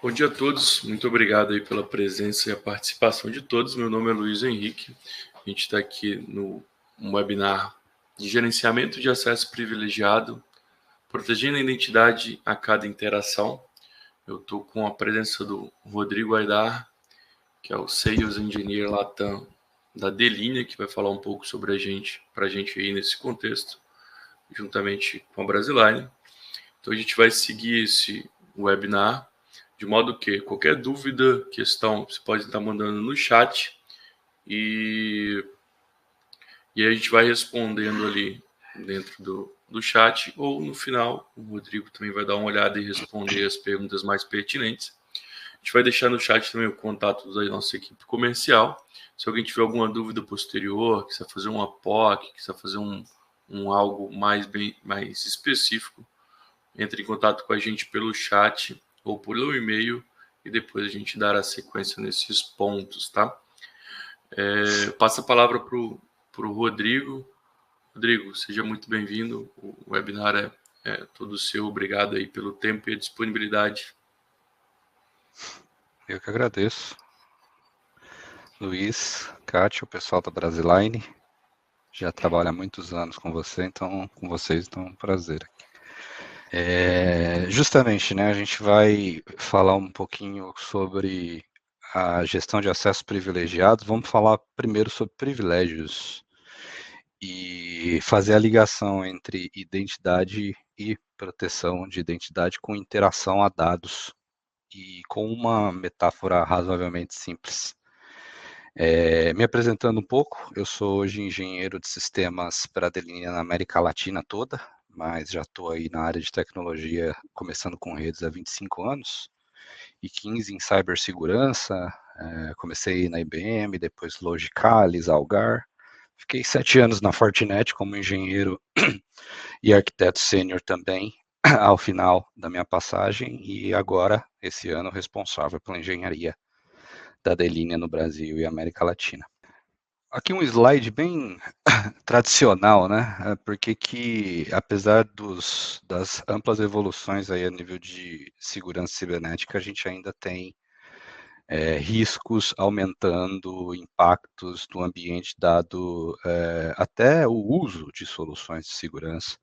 Bom dia a todos, muito obrigado aí pela presença e a participação de todos. Meu nome é Luiz Henrique, a gente está aqui no webinar de gerenciamento de acesso privilegiado, protegendo a identidade a cada interação. Eu estou com a presença do Rodrigo Aidar, que é o Sales Engineer Latam da Delinea, que vai falar um pouco sobre para a gente aí nesse contexto, juntamente com a Brasiline. Então a gente vai seguir esse webinar de modo que qualquer dúvida, questão, você pode estar mandando no chat e a gente vai respondendo ali dentro do chat, ou no final o Rodrigo também vai dar uma olhada e responder as perguntas mais pertinentes. A gente vai deixar no chat também o contato da nossa equipe comercial. Se alguém tiver alguma dúvida posterior, quiser fazer um POC, quiser fazer um algo mais específico, entre em contato com a gente pelo chat ou pelo e-mail e depois a gente dará sequência nesses pontos, tá? Passa a palavra para o Rodrigo. Rodrigo, seja muito bem-vindo. O webinar é todo seu. Obrigado aí pelo tempo e a disponibilidade. Eu que agradeço. Luiz, Kátia, o pessoal da Brasiline, já trabalha há muitos anos com vocês, então é um prazer. Justamente, né, a gente vai falar um pouquinho sobre a gestão de acessos privilegiados. Vamos falar primeiro sobre privilégios e fazer a ligação entre identidade e proteção de identidade com interação a dados e com uma metáfora razoavelmente simples. Me apresentando um pouco, eu sou hoje engenheiro de sistemas para a Delinea na América Latina toda, mas já estou aí na área de tecnologia, começando com redes há 25 anos, e 15 em cibersegurança. Comecei na IBM, depois Logicalis, Algar. Fiquei 7 anos na Fortinet como engenheiro e arquiteto sênior também, ao final da minha passagem, e agora, esse ano, responsável pela engenharia da Delinea no Brasil e América Latina. Aqui um slide bem tradicional, né? Porque que, apesar das amplas evoluções aí a nível de segurança cibernética, a gente ainda tem riscos aumentando, impactos do ambiente dado até o uso de soluções de segurança,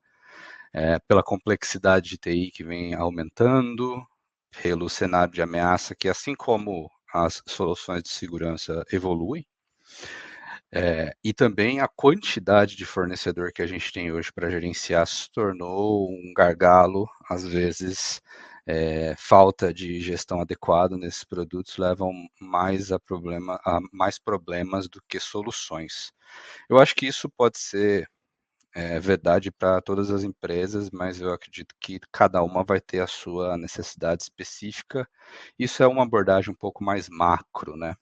pela complexidade de TI que vem aumentando, pelo cenário de ameaça que, assim como as soluções de segurança evoluem, e também a quantidade de fornecedor que a gente tem hoje para gerenciar se tornou um gargalo, às vezes falta de gestão adequada nesses produtos levam mais a mais problemas do que soluções. Eu acho que isso pode ser verdade para todas as empresas, mas eu acredito que cada uma vai ter a sua necessidade específica. Isso é uma abordagem um pouco mais macro, né?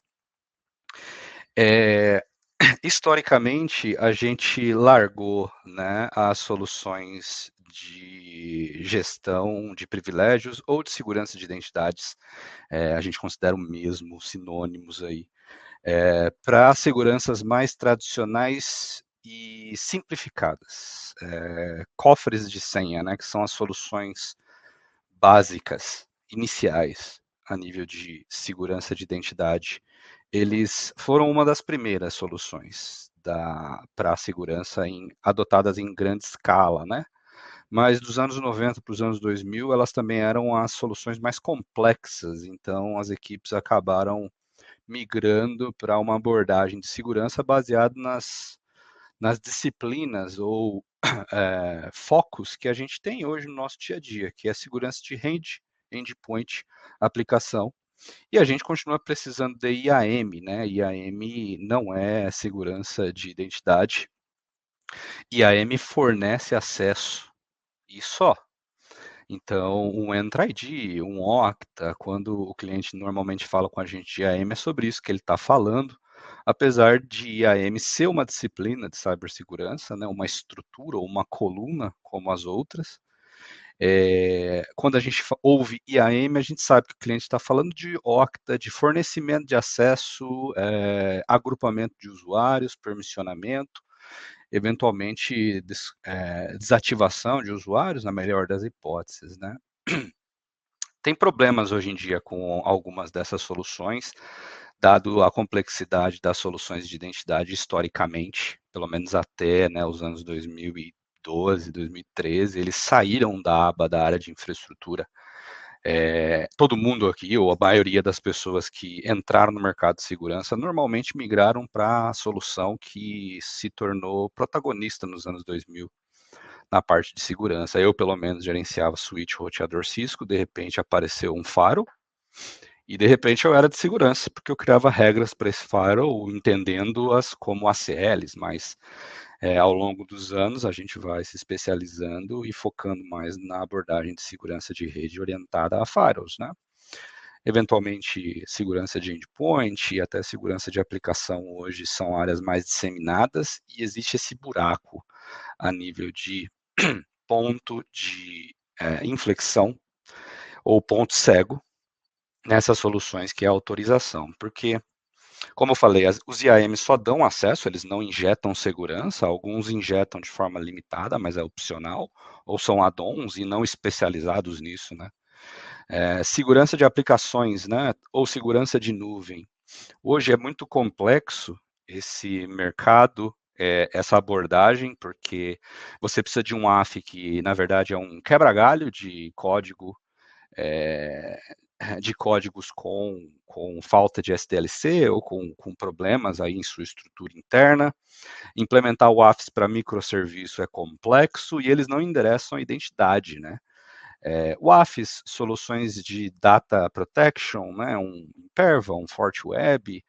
Historicamente, a gente largou, né, as soluções de gestão de privilégios ou de segurança de identidades, a gente considera o mesmo, sinônimos aí, para seguranças mais tradicionais e simplificadas. Cofres de senha, né, que são as soluções básicas, iniciais, a nível de segurança de identidade, eles foram uma das primeiras soluções para a segurança adotadas em grande escala, né? Mas dos anos 90 para os anos 2000, elas também eram as soluções mais complexas, então as equipes acabaram migrando para uma abordagem de segurança baseada nas disciplinas ou focos que a gente tem hoje no nosso dia a dia, que é a segurança de rede, endpoint, aplicação. E a gente continua precisando de IAM, né? IAM não é segurança de identidade. IAM fornece acesso e só. Então, um Entra ID, um Okta, quando o cliente normalmente fala com a gente de IAM, é sobre isso que ele está falando, apesar de IAM ser uma disciplina de cibersegurança, né, uma estrutura ou uma coluna como as outras. Quando a gente ouve IAM, a gente sabe que o cliente está falando de Okta, de fornecimento de acesso, agrupamento de usuários, permissionamento, eventualmente desativação de usuários, na melhor das hipóteses, né? Tem problemas hoje em dia com algumas dessas soluções, dado a complexidade das soluções de identidade historicamente, pelo menos até, né, os anos 2012, 2013, eles saíram da aba da área de infraestrutura. Todo mundo aqui, ou a maioria das pessoas que entraram no mercado de segurança, normalmente migraram para a solução que se tornou protagonista nos anos 2000 na parte de segurança. Eu, pelo menos, gerenciava switch, roteador Cisco, de repente apareceu um firewall, e de repente eu era de segurança, porque eu criava regras para esse firewall, entendendo-as como ACLs, mas ao longo dos anos a gente vai se especializando e focando mais na abordagem de segurança de rede orientada a firewalls, né? Eventualmente, segurança de endpoint e até segurança de aplicação hoje são áreas mais disseminadas, e existe esse buraco a nível de ponto de inflexão ou ponto cego nessas soluções, que é a autorização. Porque, como eu falei, os IAMs só dão acesso, eles não injetam segurança, alguns injetam de forma limitada, mas é opcional, ou são add-ons e não especializados nisso, né? Segurança de aplicações, né, ou segurança de nuvem. Hoje é muito complexo esse mercado, essa abordagem, porque você precisa de um AF que, na verdade, é um quebra-galho de código, de códigos com falta de SDLC ou com problemas aí em sua estrutura interna. Implementar o AFS para microserviço é complexo e eles não endereçam a identidade, né? O AFIS, soluções de data protection, né, um Imperva, um FortiWeb,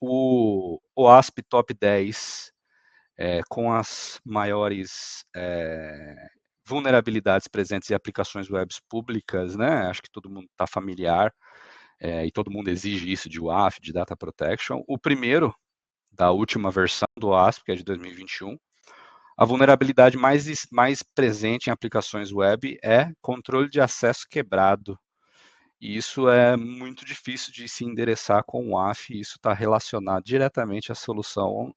o OASP Top 10, com as maiores vulnerabilidades presentes em aplicações webs públicas, né, acho que todo mundo está familiar, e todo mundo exige isso de WAF, de data protection. O primeiro, da última versão do OASP, que é de 2021, a vulnerabilidade mais presente em aplicações web é controle de acesso quebrado. E isso é muito difícil de se endereçar com o AF, e isso está relacionado diretamente à solução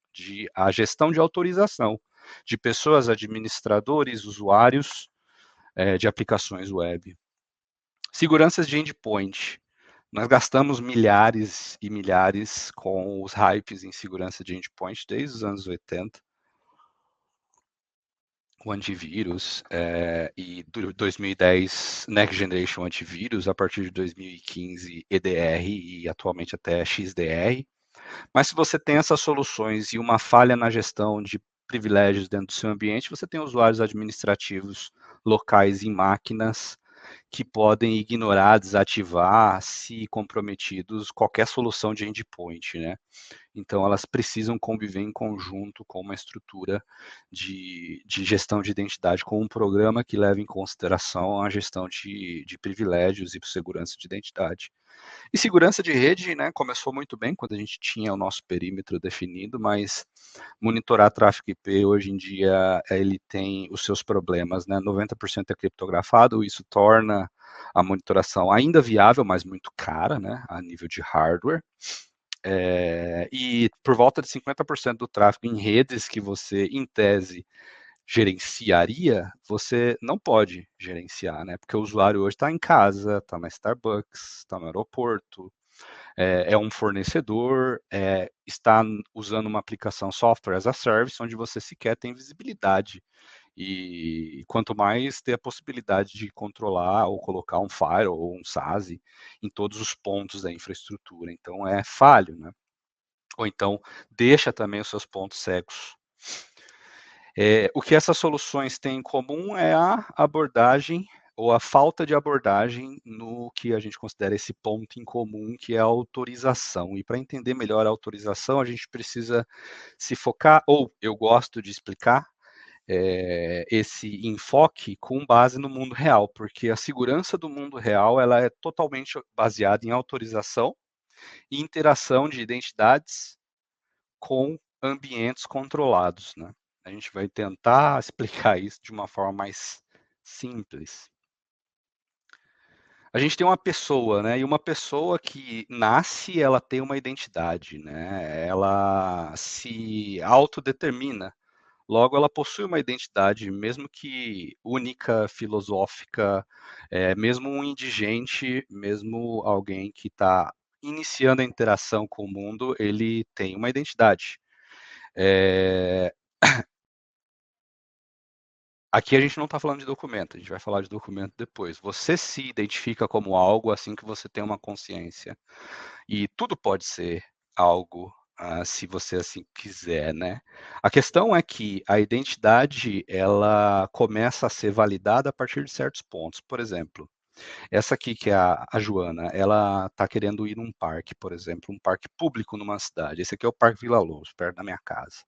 à gestão de autorização de pessoas, administradores, usuários de aplicações web. Seguranças de endpoint. Nós gastamos milhares e milhares com os hypes em segurança de endpoint desde os anos 80. O antivírus, e 2010 Next Generation Antivírus, a partir de 2015 EDR e atualmente até XDR. Mas se você tem essas soluções e uma falha na gestão de privilégios dentro do seu ambiente, você tem usuários administrativos locais em máquinas que podem ignorar, desativar, se comprometidos, qualquer solução de endpoint, né? Então, elas precisam conviver em conjunto com uma estrutura de gestão de identidade, com um programa que leve em consideração a gestão de privilégios e segurança de identidade. E segurança de rede, né, começou muito bem quando a gente tinha o nosso perímetro definido, mas monitorar tráfego IP hoje em dia, ele tem os seus problemas, né? 90% é criptografado, isso torna a monitoração ainda viável, mas muito cara, né, a nível de hardware. E por volta de 50% do tráfego em redes que você, em tese, gerenciaria, você não pode gerenciar, né? Porque o usuário hoje está em casa, está na Starbucks, está no aeroporto, é um fornecedor, está usando uma aplicação software as a service, onde você sequer tem visibilidade. E quanto mais ter a possibilidade de controlar ou colocar um firewall ou um SASE em todos os pontos da infraestrutura. Então, é falho, né? Ou então, deixa também os seus pontos cegos. O que essas soluções têm em comum é a abordagem ou a falta de abordagem no que a gente considera esse ponto em comum, que é a autorização. E para entender melhor a autorização, a gente precisa se focar, ou eu gosto de explicar, esse enfoque com base no mundo real, porque a segurança do mundo real ela é totalmente baseada em autorização e interação de identidades com ambientes controlados, né? A gente vai tentar explicar isso de uma forma mais simples. A gente tem uma pessoa, né? E uma pessoa que nasce, ela tem uma identidade, né? Ela se autodetermina Logo, ela possui uma identidade, mesmo que única, filosófica, mesmo um indigente, mesmo alguém que está iniciando a interação com o mundo, ele tem uma identidade. Aqui a gente não está falando de documento, a gente vai falar de documento depois. Você se identifica como algo assim que você tem uma consciência. E tudo pode ser algo, se você assim quiser, né? A questão é que a identidade, ela começa a ser validada a partir de certos pontos. Por exemplo, essa aqui que é a Joana, ela está querendo ir num parque, por exemplo, um parque público numa cidade. Esse aqui é o Parque Vila Lobos, perto da minha casa.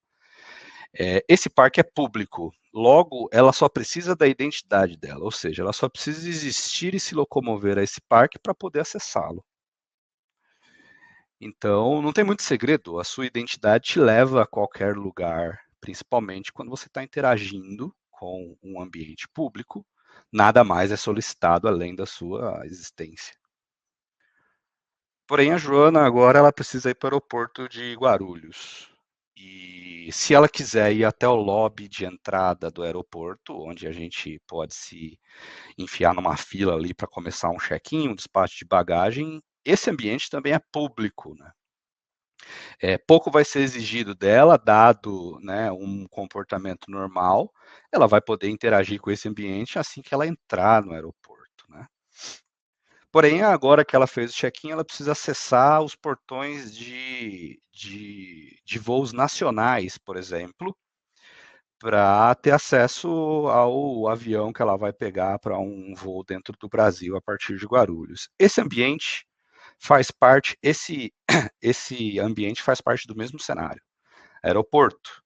Esse parque é público, logo, ela só precisa da identidade dela, ou seja, ela só precisa existir e se locomover a esse parque para poder acessá-lo. Então, não tem muito segredo, a sua identidade te leva a qualquer lugar, principalmente quando você está interagindo com um ambiente público, nada mais é solicitado além da sua existência. Porém, a Joana agora ela precisa ir para o aeroporto de Guarulhos. E se ela quiser ir até o lobby de entrada do aeroporto, onde a gente pode se enfiar numa fila ali para começar um check-in, um despacho de bagagem, esse ambiente também é público, né? Pouco vai ser exigido dela, dado, né, um comportamento normal, ela vai poder interagir com esse ambiente assim que ela entrar no aeroporto, né? Porém, agora que ela fez o check-in, ela precisa acessar os portões de voos nacionais, por exemplo, para ter acesso ao avião que ela vai pegar para um voo dentro do Brasil a partir de Guarulhos. Esse ambiente faz parte, esse ambiente faz parte do mesmo cenário, aeroporto.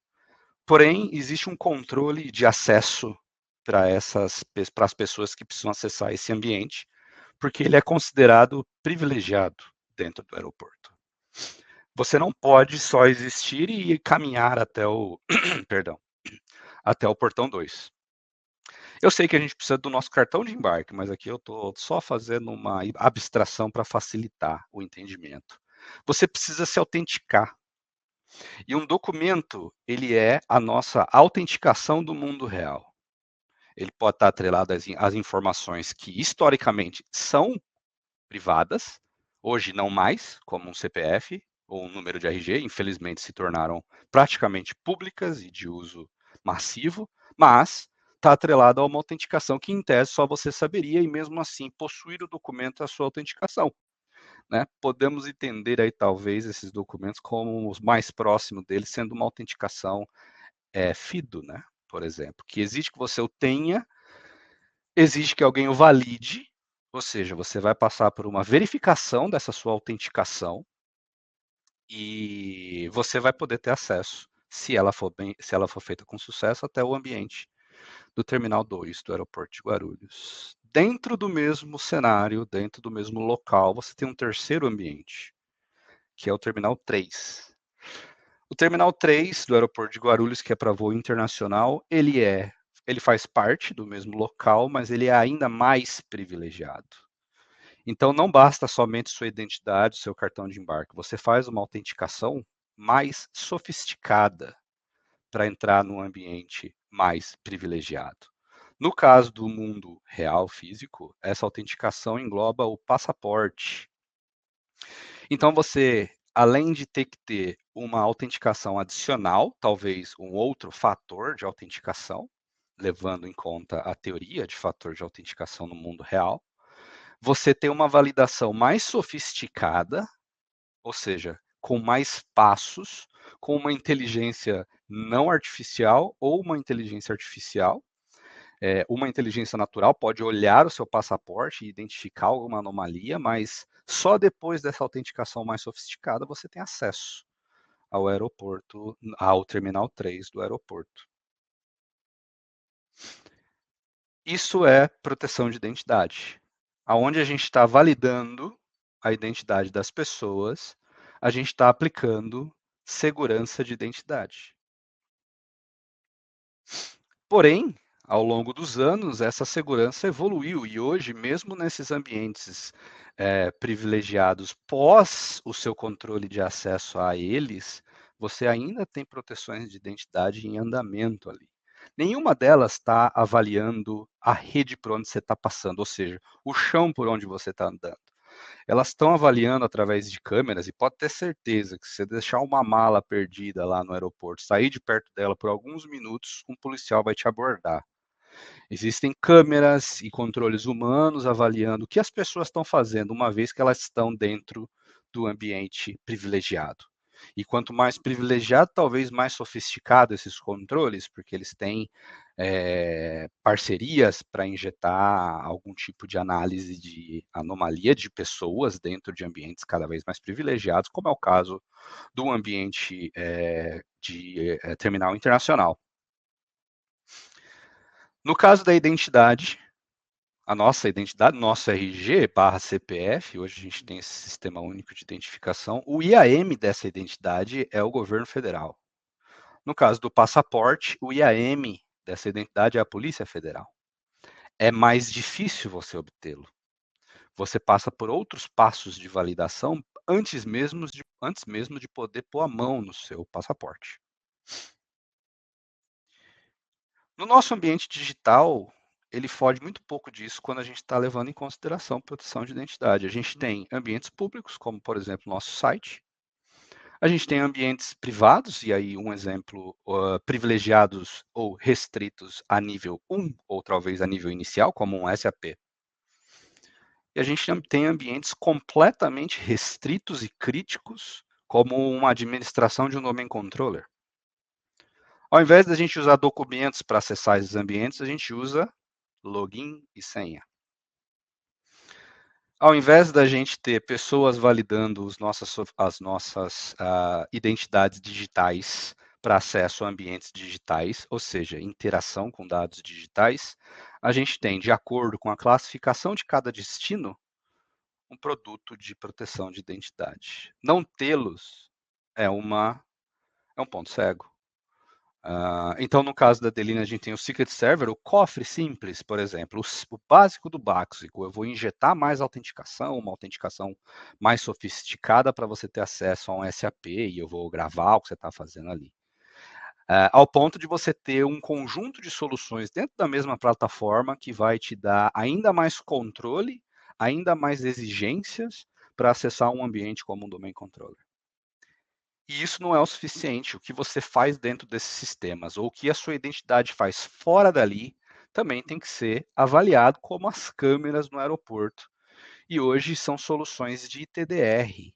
Porém, existe um controle de acesso para as pessoas que precisam acessar esse ambiente, porque ele é considerado privilegiado dentro do aeroporto. Você não pode só existir e caminhar até o, perdão, até o portão 2. Eu sei que a gente precisa do nosso cartão de embarque, mas aqui eu estou só fazendo uma abstração para facilitar o entendimento. Você precisa se autenticar. E um documento, ele é a nossa autenticação do mundo real. Ele pode estar atrelado às informações que historicamente são privadas, hoje não mais, como um CPF ou um número de RG, infelizmente se tornaram praticamente públicas e de uso massivo, mas está atrelado a uma autenticação que, em tese, só você saberia e, mesmo assim, possuir o documento a sua autenticação. Né? Podemos entender aí, talvez, esses documentos como os mais próximos deles, sendo uma autenticação FIDO, né? Por exemplo, que exige que você o tenha, exige que alguém o valide, ou seja, você vai passar por uma verificação dessa sua autenticação e você vai poder ter acesso, se ela for feita com sucesso, até o ambiente do Terminal 2 do aeroporto de Guarulhos. Dentro do mesmo cenário, dentro do mesmo local, você tem um terceiro ambiente, que é o Terminal 3. O Terminal 3 do aeroporto de Guarulhos, que é para voo internacional, ele faz parte do mesmo local, mas ele é ainda mais privilegiado. Então, não basta somente sua identidade, seu cartão de embarque. Você faz uma autenticação mais sofisticada para entrar num ambiente mais privilegiado. No caso do mundo real físico, essa autenticação engloba o passaporte. Então, você, além de ter que ter uma autenticação adicional, talvez um outro fator de autenticação, levando em conta a teoria de fator de autenticação no mundo real, você tem uma validação mais sofisticada, ou seja, com mais passos, com uma inteligência não artificial ou uma inteligência artificial. Uma inteligência natural pode olhar o seu passaporte e identificar alguma anomalia, mas só depois dessa autenticação mais sofisticada você tem acesso ao aeroporto, ao Terminal 3 do aeroporto. Isso é proteção de identidade. Aonde a gente está validando a identidade das pessoas, a gente está aplicando segurança de identidade. Porém, ao longo dos anos, essa segurança evoluiu e hoje, mesmo nesses ambientes privilegiados pós o seu controle de acesso a eles, você ainda tem proteções de identidade em andamento ali. Nenhuma delas está avaliando a rede por onde você está passando, ou seja, o chão por onde você está andando. Elas estão avaliando através de câmeras, e pode ter certeza que se você deixar uma mala perdida lá no aeroporto, sair de perto dela por alguns minutos, um policial vai te abordar. Existem câmeras e controles humanos avaliando o que as pessoas estão fazendo, uma vez que elas estão dentro do ambiente privilegiado. E quanto mais privilegiado, talvez mais sofisticado esses controles, porque eles têm parcerias para injetar algum tipo de análise de anomalia de pessoas dentro de ambientes cada vez mais privilegiados, como é o caso do ambiente de terminal internacional. No caso da identidade, a nossa identidade, nosso RG/CPF, hoje a gente tem esse Sistema Único de Identificação, o IAM dessa identidade é o governo federal. No caso do passaporte, o IAM dessa identidade é a Polícia Federal. É mais difícil você obtê-lo. Você passa por outros passos de validação antes mesmo de poder pôr a mão no seu passaporte. No nosso ambiente digital, ele foge muito pouco disso quando a gente está levando em consideração proteção de identidade. A gente tem ambientes públicos, como, por exemplo, nosso site. A gente tem ambientes privados, e aí um exemplo, privilegiados ou restritos a nível 1, ou talvez a nível inicial, como um SAP. E a gente tem ambientes completamente restritos e críticos, como uma administração de um domain controller. Ao invés da gente usar documentos para acessar esses ambientes, a gente usa login e senha. Ao invés da gente ter pessoas validando as nossas identidades digitais para acesso a ambientes digitais, ou seja, interação com dados digitais, a gente tem, de acordo com a classificação de cada destino, um produto de proteção de identidade. Não tê-los é um ponto cego. Então, no caso da Deline, a gente tem o Secret Server, o cofre simples, por exemplo, o básico do básico. Eu vou injetar mais autenticação, uma autenticação mais sofisticada para você ter acesso a um SAP, e eu vou gravar o que você está fazendo ali. Ao ponto de você ter um conjunto de soluções dentro da mesma plataforma que vai te dar ainda mais controle, ainda mais exigências para acessar um ambiente como um domain controller. E isso não é o suficiente. O que você faz dentro desses sistemas, ou o que a sua identidade faz fora dali, também tem que ser avaliado, como as câmeras no aeroporto. E hoje são soluções de TDR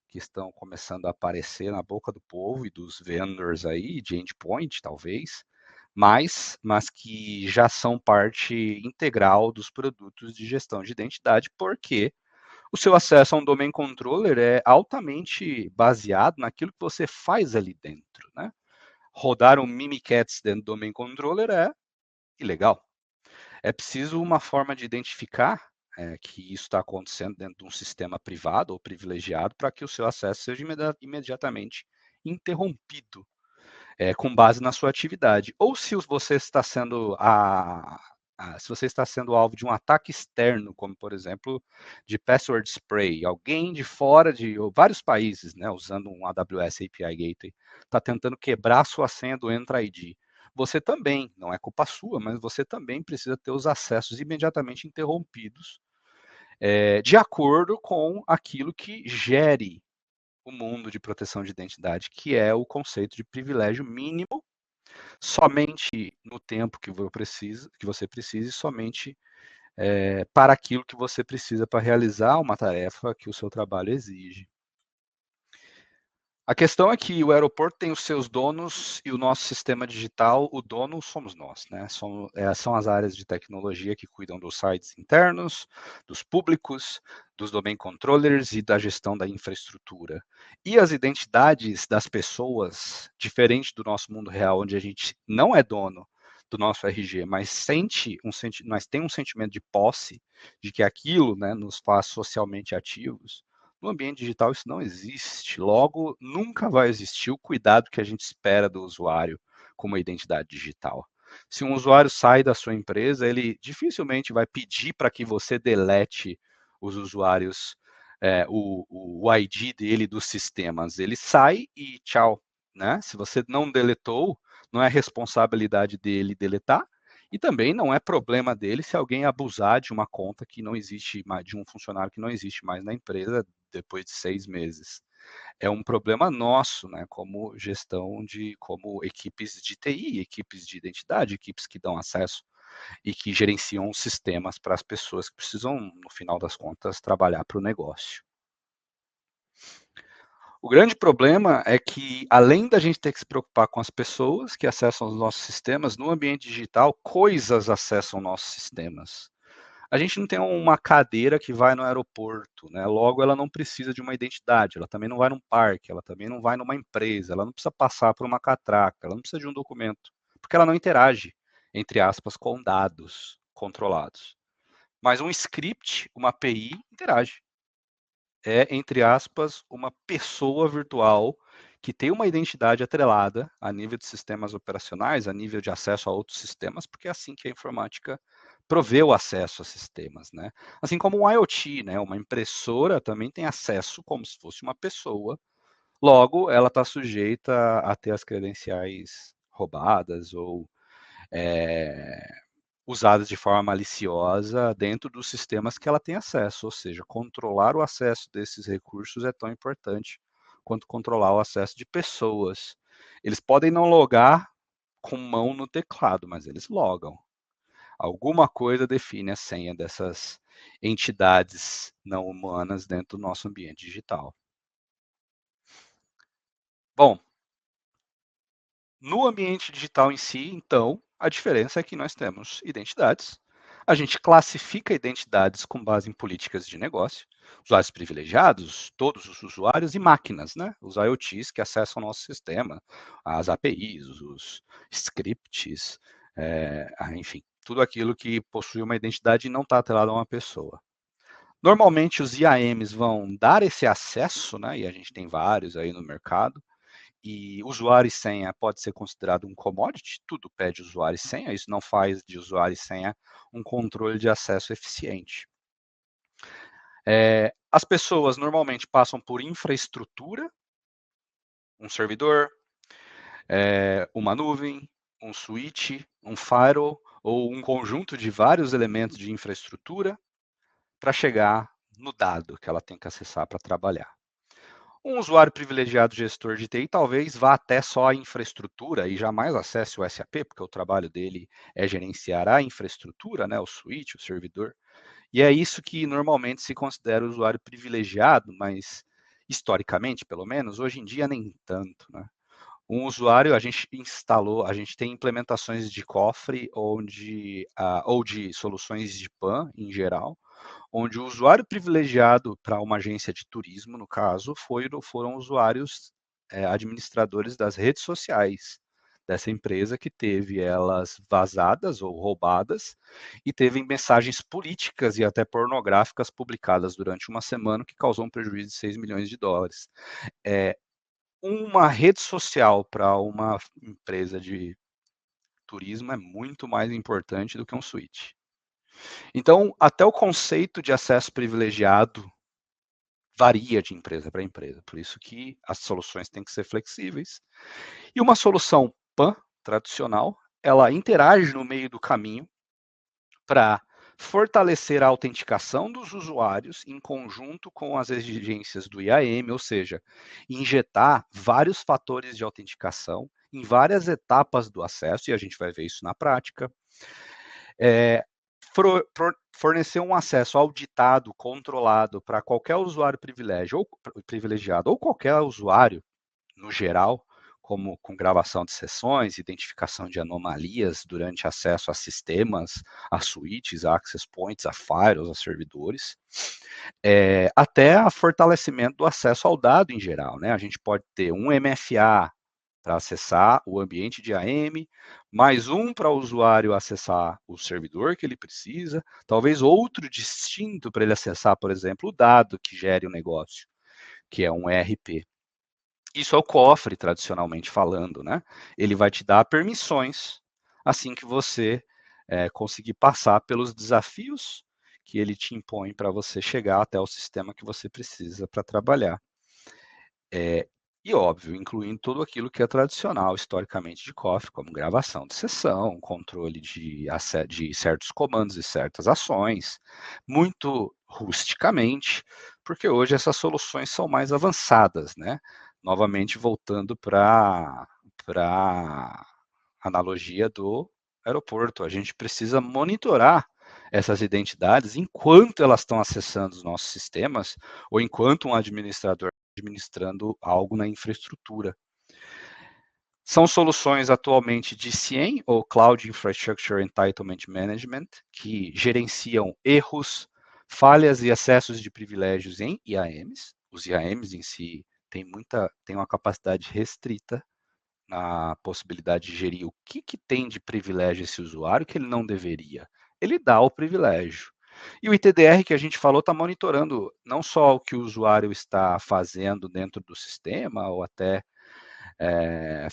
que estão começando a aparecer na boca do povo e dos vendors aí, de endpoint, talvez, mas que já são parte integral dos produtos de gestão de identidade, porque o seu acesso a um domain controller é altamente baseado naquilo que você faz ali dentro, né? Rodar um Mimikatz dentro do domain controller é ilegal. É preciso uma forma de identificar que isso está acontecendo dentro de um sistema privado ou privilegiado para que o seu acesso seja imediatamente interrompido com base na sua atividade. Ou se você está sendo se você está sendo alvo de um ataque externo, como por exemplo de password spray, alguém de fora de vários países, né, usando um AWS API Gateway, está tentando quebrar a sua senha do Entra ID. Você também, não é culpa sua, mas você também precisa ter os acessos imediatamente interrompidos, de acordo com aquilo que gere o mundo de proteção de identidade, que é o conceito de privilégio mínimo, somente no tempo que você precise, somente para aquilo que você precisa para realizar uma tarefa que o seu trabalho exige. A questão é que o aeroporto tem os seus donos e o nosso sistema digital, o dono somos nós, né? São as áreas de tecnologia que cuidam dos sites internos, dos públicos, dos domain controllers e da gestão da infraestrutura. E as identidades das pessoas, diferente do nosso mundo real, onde a gente não é dono do nosso RG, mas tem um sentimento de posse, de que aquilo, né, nos faz socialmente ativos. No ambiente digital isso não existe, logo nunca vai existir o cuidado que a gente espera do usuário com uma identidade digital. Se um usuário sai da sua empresa, ele dificilmente vai pedir para que você delete os usuários, o ID dele dos sistemas. Ele sai e tchau, né? Se você não deletou, não é responsabilidade dele deletar, e também não é problema dele se alguém abusar de uma conta que não existe mais, de um funcionário que não existe mais na empresa depois de 6 meses. É um problema nosso, né, como gestão como equipes de TI, equipes de identidade, equipes que dão acesso e que gerenciam os sistemas para as pessoas que precisam, no final das contas, trabalhar para o negócio. O grande problema é que, além da gente ter que se preocupar com as pessoas que acessam os nossos sistemas, no ambiente digital, coisas acessam nossos sistemas. A gente não tem uma cadeira que vai no aeroporto, né? Logo, ela não precisa de uma identidade, ela também não vai num parque, ela também não vai numa empresa, ela não precisa passar por uma catraca, ela não precisa de um documento, porque ela não interage, entre aspas, com dados controlados. Mas um script, uma API, interage. É, entre aspas, uma pessoa virtual que tem uma identidade atrelada a nível de sistemas operacionais, a nível de acesso a outros sistemas, porque é assim que a informática provê o acesso a sistemas, né? Assim como um IoT, né? Uma impressora também tem acesso como se fosse uma pessoa, logo ela está sujeita a ter as credenciais roubadas ou usadas de forma maliciosa dentro dos sistemas que ela tem acesso, ou seja, controlar o acesso desses recursos é tão importante quanto controlar o acesso de pessoas. Eles podem não logar com mão no teclado, mas eles logam. Alguma coisa define a senha dessas entidades não humanas dentro do nosso ambiente digital. Bom, no ambiente digital em si, então, a diferença é que nós temos identidades. A gente classifica identidades com base em políticas de negócio, usuários privilegiados, todos os usuários e máquinas, né? Os IoTs que acessam o nosso sistema, as APIs, os scripts, enfim, tudo aquilo que possui uma identidade e não está atrelado a uma pessoa. Normalmente os IAMs vão dar esse acesso, né? E a gente tem vários aí no mercado, e usuário e senha pode ser considerado um commodity, tudo pede usuário e senha, isso não faz de usuário e senha um controle de acesso eficiente. As pessoas normalmente passam por infraestrutura, um servidor, uma nuvem, um switch, um firewall, ou um conjunto de vários elementos de infraestrutura para chegar no dado que ela tem que acessar para trabalhar. Um usuário privilegiado gestor de TI talvez vá até só a infraestrutura e jamais acesse o SAP, porque o trabalho dele é gerenciar a infraestrutura, né, o switch, o servidor. E é isso que normalmente se considera o usuário privilegiado, mas historicamente, pelo menos, hoje em dia nem tanto, né? Um usuário, a gente tem implementações de cofre ou de soluções de PAN em geral, onde o usuário privilegiado para uma agência de turismo, no caso, foram usuários administradores das redes sociais dessa empresa que teve elas vazadas ou roubadas e teve mensagens políticas e até pornográficas publicadas durante uma semana que causou um prejuízo de 6 milhões de dólares. Uma rede social para uma empresa de turismo é muito mais importante do que um switch. Então, até o conceito de acesso privilegiado varia de empresa para empresa, por isso que as soluções têm que ser flexíveis. E uma solução PAN tradicional, ela interage no meio do caminho para fortalecer a autenticação dos usuários em conjunto com as exigências do IAM, ou seja, injetar vários fatores de autenticação em várias etapas do acesso, e a gente vai ver isso na prática. Fornecer um acesso auditado, controlado para qualquer usuário privilegiado ou qualquer usuário no geral, como com gravação de sessões, identificação de anomalias durante acesso a sistemas, a switches, a access points, a firewalls, a servidores, até a fortalecimento do acesso ao dado em geral, né? A gente pode ter um MFA para acessar o ambiente de AM, mais um para o usuário acessar o servidor que ele precisa, talvez outro distinto para ele acessar, por exemplo, o dado que gere o negócio, que é um ERP. Isso é o cofre, tradicionalmente falando, né? Ele vai te dar permissões assim que você conseguir passar pelos desafios que ele te impõe para você chegar até o sistema que você precisa para trabalhar. E, óbvio, incluindo tudo aquilo que é tradicional, historicamente, de COF, como gravação de sessão, controle de certos comandos e certas ações, muito rusticamente, porque hoje essas soluções são mais avançadas, né? Novamente, voltando para a analogia do aeroporto, a gente precisa monitorar essas identidades enquanto elas estão acessando os nossos sistemas ou enquanto um administrador administrando algo na infraestrutura. São soluções atualmente de CIEM, ou Cloud Infrastructure Entitlement Management, que gerenciam erros, falhas e acessos de privilégios em IAMs. Os IAMs em si têm uma capacidade restrita na possibilidade de gerir o que tem de privilégio esse usuário que ele não deveria. Ele dá o privilégio. E o ITDR que a gente falou está monitorando não só o que o usuário está fazendo dentro do sistema ou até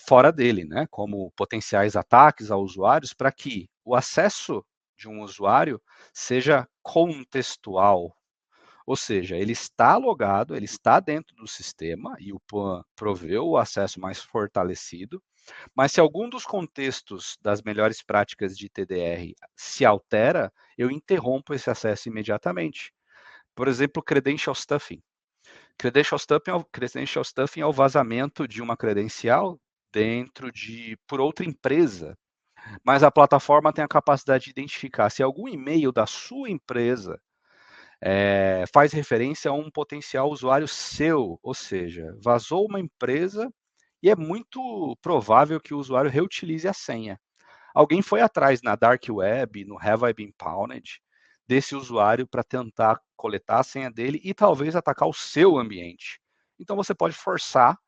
fora dele, né, como potenciais ataques a usuários, para que o acesso de um usuário seja contextual, ou seja, ele está logado, ele está dentro do sistema e o PAN proveu o acesso mais fortalecido, mas se algum dos contextos das melhores práticas de TDR se altera, eu interrompo esse acesso imediatamente. Por exemplo, credential stuffing. Credential stuffing é o vazamento de uma credencial por outra empresa, mas a plataforma tem a capacidade de identificar se algum e-mail da sua empresa faz referência a um potencial usuário seu, ou seja, vazou uma empresa e é muito provável que o usuário reutilize a senha. Alguém foi atrás na Dark Web, no Have I Been Pwned, desse usuário para tentar coletar a senha dele e talvez atacar o seu ambiente. Então você pode forçar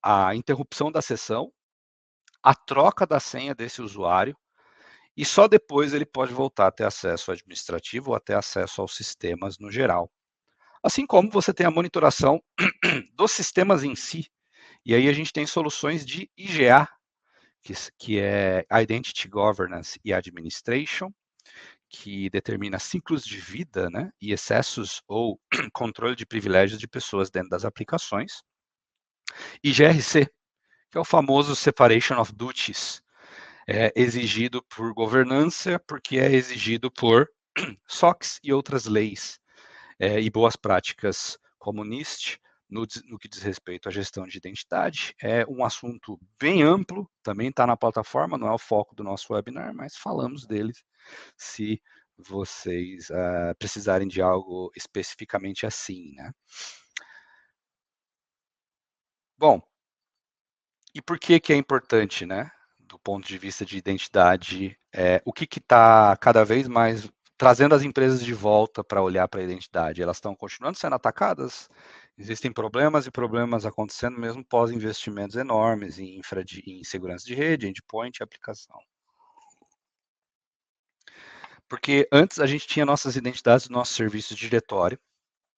a interrupção da sessão, a troca da senha desse usuário, e só depois ele pode voltar a ter acesso administrativo ou até acesso aos sistemas no geral. Assim como você tem a monitoração dos sistemas em si, e aí a gente tem soluções de IGA, que é Identity Governance e Administration, que determina ciclos de vida, né, e excessos ou controle de privilégios de pessoas dentro das aplicações. E GRC, que é o famoso Separation of Duties, exigido por governança, porque é exigido por SOX e outras leis, e boas práticas como NIST, no que diz respeito à gestão de identidade. É um assunto bem amplo, também está na plataforma, não é o foco do nosso webinar, mas falamos dele se vocês precisarem de algo especificamente assim, né? Bom, e por que é importante, né? Do ponto de vista de identidade, o que está cada vez mais trazendo as empresas de volta para olhar para a identidade? Elas estão continuando sendo atacadas? Existem problemas e problemas acontecendo mesmo pós-investimentos enormes em segurança de rede, endpoint e aplicação. Porque antes a gente tinha nossas identidades dos nossos serviços de diretório,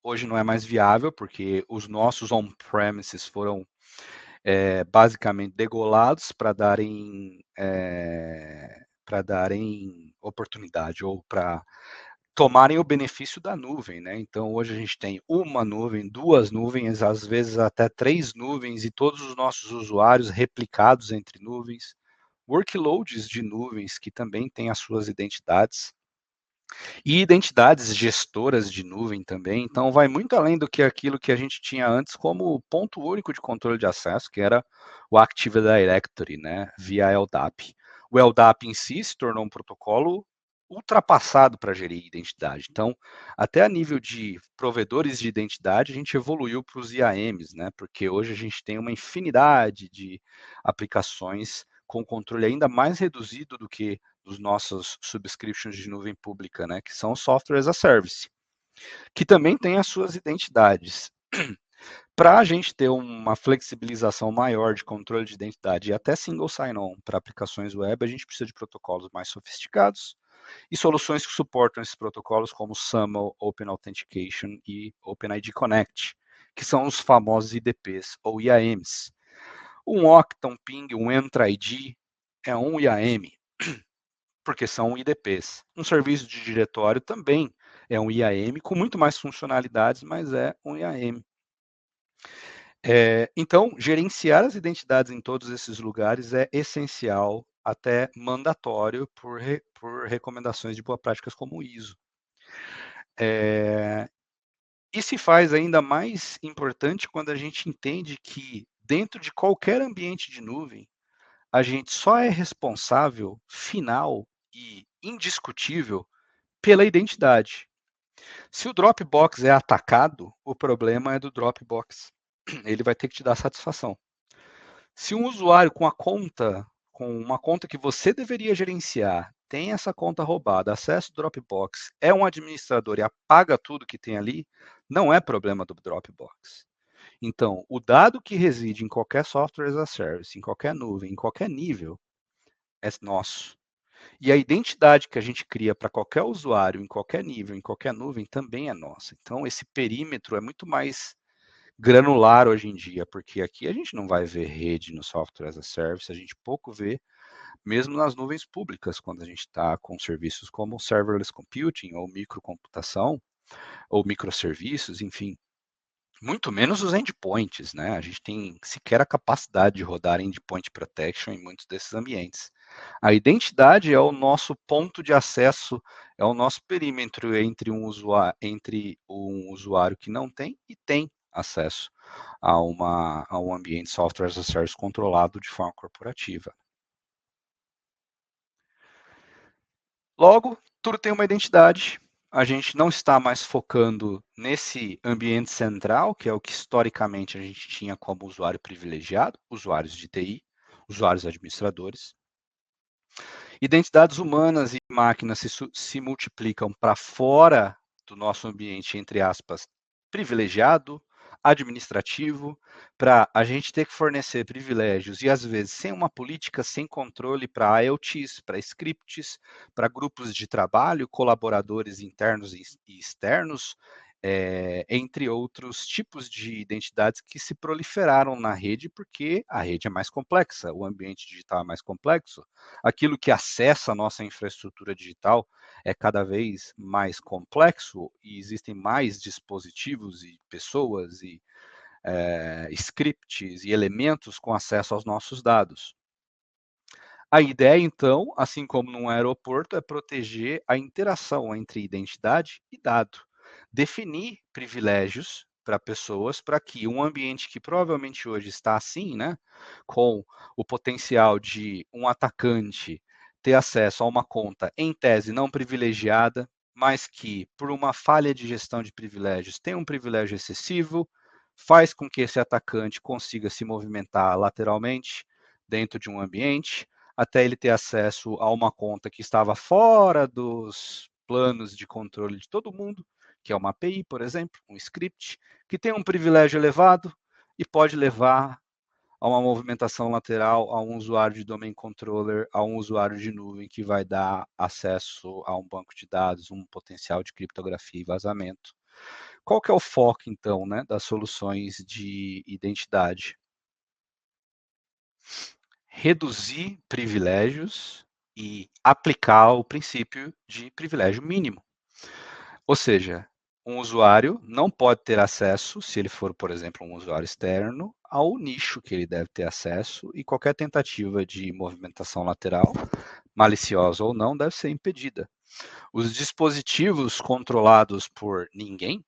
hoje não é mais viável, porque os nossos on-premises foram basicamente degolados para darem oportunidade ou para tomarem o benefício da nuvem, né? Então hoje a gente tem uma nuvem, duas nuvens, às vezes até 3 nuvens e todos os nossos usuários replicados entre nuvens, workloads de nuvens que também têm as suas identidades e identidades gestoras de nuvem também. Então vai muito além do que aquilo que a gente tinha antes como ponto único de controle de acesso, que era o Active Directory, né, via LDAP. O LDAP em si se tornou um protocolo ultrapassado para gerir identidade. Então, até a nível de provedores de identidade, a gente evoluiu para os IAMs, né? Porque hoje a gente tem uma infinidade de aplicações com controle ainda mais reduzido do que dos nossos subscriptions de nuvem pública, né? Que são o software as a service, que também tem as suas identidades. Para a gente ter uma flexibilização maior de controle de identidade e até single sign-on para aplicações web, a gente precisa de protocolos mais sofisticados e soluções que suportam esses protocolos como SAML, Open Authentication e OpenID Connect, que são os famosos IDPs ou IAMs. Um Okta, um Ping, um Entra ID é um IAM, porque são IDPs. Um serviço de diretório também é um IAM, com muito mais funcionalidades, mas é um IAM. Então, gerenciar as identidades em todos esses lugares é essencial, até mandatório, por recomendações de boas práticas como o ISO. E se faz ainda mais importante quando a gente entende que, dentro de qualquer ambiente de nuvem, a gente só é responsável final e indiscutível pela identidade. Se o Dropbox é atacado, o problema é do Dropbox. Ele vai ter que te dar satisfação. Se um usuário com uma conta que você deveria gerenciar, tem essa conta roubada, acessa o Dropbox, é um administrador e apaga tudo que tem ali, não é problema do Dropbox. Então, o dado que reside em qualquer software as a service, em qualquer nuvem, em qualquer nível, é nosso. E a identidade que a gente cria para qualquer usuário, em qualquer nível, em qualquer nuvem, também é nossa. Então, esse perímetro é muito mais granular hoje em dia, porque aqui a gente não vai ver rede no software as a service, a gente pouco vê, mesmo nas nuvens públicas, quando a gente está com serviços como serverless computing, ou microcomputação, ou microserviços, enfim. Muito menos os endpoints, né? A gente tem sequer a capacidade de rodar endpoint protection em muitos desses ambientes. A identidade é o nosso ponto de acesso, é o nosso perímetro entre um usuário que não tem e tem acesso a um ambiente software as a service controlado de forma corporativa. Logo, tudo tem uma identidade. A gente não está mais focando nesse ambiente central, que é o que historicamente a gente tinha como usuário privilegiado, usuários de TI, usuários administradores. Identidades humanas e máquinas se multiplicam para fora do nosso ambiente, entre aspas, privilegiado, administrativo, para a gente ter que fornecer privilégios e, às vezes, sem uma política, sem controle para IoTs, para scripts, para grupos de trabalho, colaboradores internos e externos, entre outros tipos de identidades que se proliferaram na rede, porque a rede é mais complexa, o ambiente digital é mais complexo, aquilo que acessa a nossa infraestrutura digital é cada vez mais complexo e existem mais dispositivos e pessoas e scripts e elementos com acesso aos nossos dados. A ideia, então, assim como num aeroporto, é proteger a interação entre identidade e dado. Definir privilégios para pessoas para que um ambiente que provavelmente hoje está assim, né, com o potencial de um atacante ter acesso a uma conta em tese não privilegiada, mas que, por uma falha de gestão de privilégios, tem um privilégio excessivo, faz com que esse atacante consiga se movimentar lateralmente dentro de um ambiente, até ele ter acesso a uma conta que estava fora dos planos de controle de todo mundo, que é uma API, por exemplo, um script, que tem um privilégio elevado e pode levar a uma movimentação lateral a um usuário de domain controller, a um usuário de nuvem que vai dar acesso a um banco de dados, um potencial de criptografia e vazamento. Qual que é o foco, então, né, das soluções de identidade? Reduzir privilégios e aplicar o princípio de privilégio mínimo. Ou seja, um usuário não pode ter acesso, se ele for, por exemplo, um usuário externo, ao nicho que ele deve ter acesso, e qualquer tentativa de movimentação lateral, maliciosa ou não, deve ser impedida. Os dispositivos controlados por ninguém,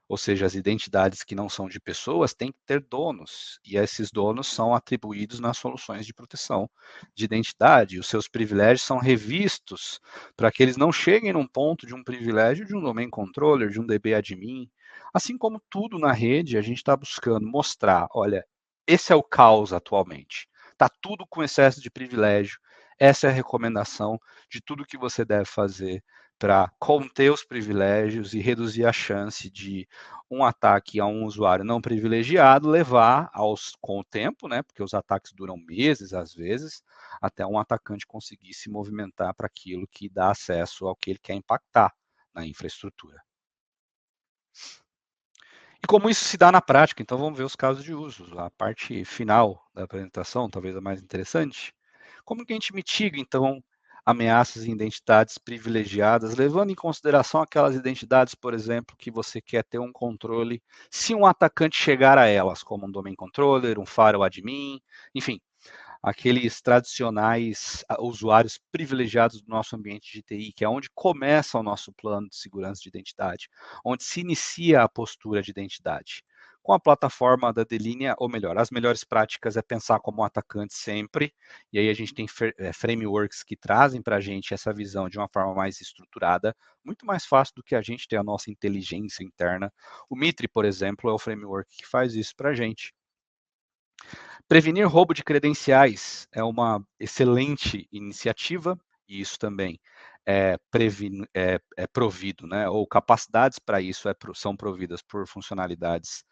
ou seja, as identidades que não são de pessoas, têm que ter donos, e esses donos são atribuídos nas soluções de proteção de identidade. Os seus privilégios são revistos para que eles não cheguem num ponto de um privilégio de um domain controller, de um DB admin. Assim como tudo na rede, a gente está buscando mostrar, olha, esse é o caos atualmente. Está tudo com excesso de privilégio. Essa é a recomendação de tudo que você deve fazer para conter os privilégios e reduzir a chance de um ataque a um usuário não privilegiado levar com o tempo, né, porque os ataques duram meses às vezes, até um atacante conseguir se movimentar para aquilo que dá acesso ao que ele quer impactar na infraestrutura. E como isso se dá na prática? Então vamos ver os casos de uso. A parte final da apresentação, talvez a mais interessante. Como que a gente mitiga, então, ameaças em identidades privilegiadas, levando em consideração aquelas identidades, por exemplo, que você quer ter um controle se um atacante chegar a elas, como um domain controller, um firewall admin, enfim, aqueles tradicionais usuários privilegiados do nosso ambiente de TI, que é onde começa o nosso plano de segurança de identidade, onde se inicia a postura de identidade. Com a plataforma da Delinea, ou melhor, as melhores práticas é pensar como um atacante sempre, e aí a gente tem frameworks que trazem para a gente essa visão de uma forma mais estruturada, muito mais fácil do que a gente ter a nossa inteligência interna. O Mitre, por exemplo, é o framework que faz isso para a gente. Prevenir roubo de credenciais é uma excelente iniciativa, e isso também é provido, né? Ou capacidades para isso são providas por funcionalidades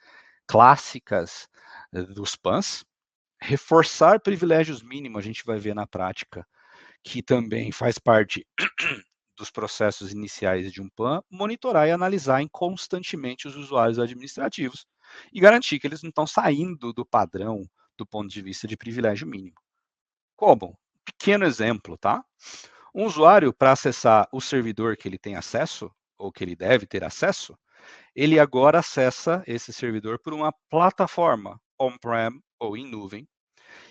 clássicas dos PANs. Reforçar privilégios mínimos, a gente vai ver na prática, que também faz parte dos processos iniciais de um PAN, monitorar e analisar constantemente os usuários administrativos e garantir que eles não estão saindo do padrão do ponto de vista de privilégio mínimo. Como? Pequeno exemplo, tá? Um usuário, para acessar o servidor que ele tem acesso, ou que ele deve ter acesso, ele agora acessa esse servidor por uma plataforma on-prem ou em nuvem.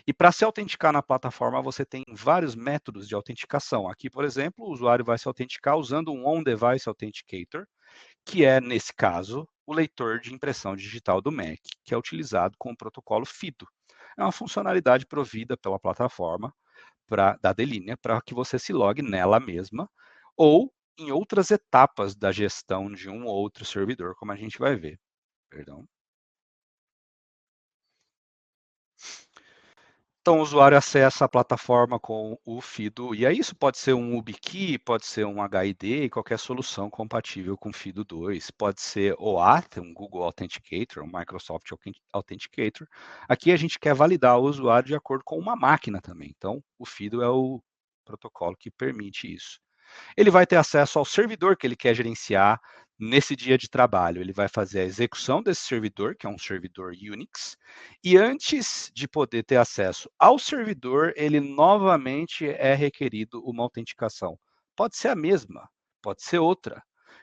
E para se autenticar na plataforma, você tem vários métodos de autenticação. Aqui, por exemplo, o usuário vai se autenticar usando um On-Device Authenticator, que é, nesse caso, o leitor de impressão digital do Mac, que é utilizado com o protocolo FIDO. É uma funcionalidade provida pela plataforma da Delinea para que você se logue nela mesma ou em outras etapas da gestão de um ou outro servidor, como a gente vai ver. Perdão. Então, o usuário acessa a plataforma com o FIDO, e aí isso pode ser um YubiKey, pode ser um HID, qualquer solução compatível com FIDO 2, pode ser OAuth, um Google Authenticator, um Microsoft Authenticator. Aqui a gente quer validar o usuário de acordo com uma máquina também, então o FIDO é o protocolo que permite isso. Ele vai ter acesso ao servidor que ele quer gerenciar nesse dia de trabalho. Ele vai fazer a execução desse servidor, que é um servidor Unix, e antes de poder ter acesso ao servidor, ele novamente é requerido uma autenticação. Pode ser a mesma, pode ser outra.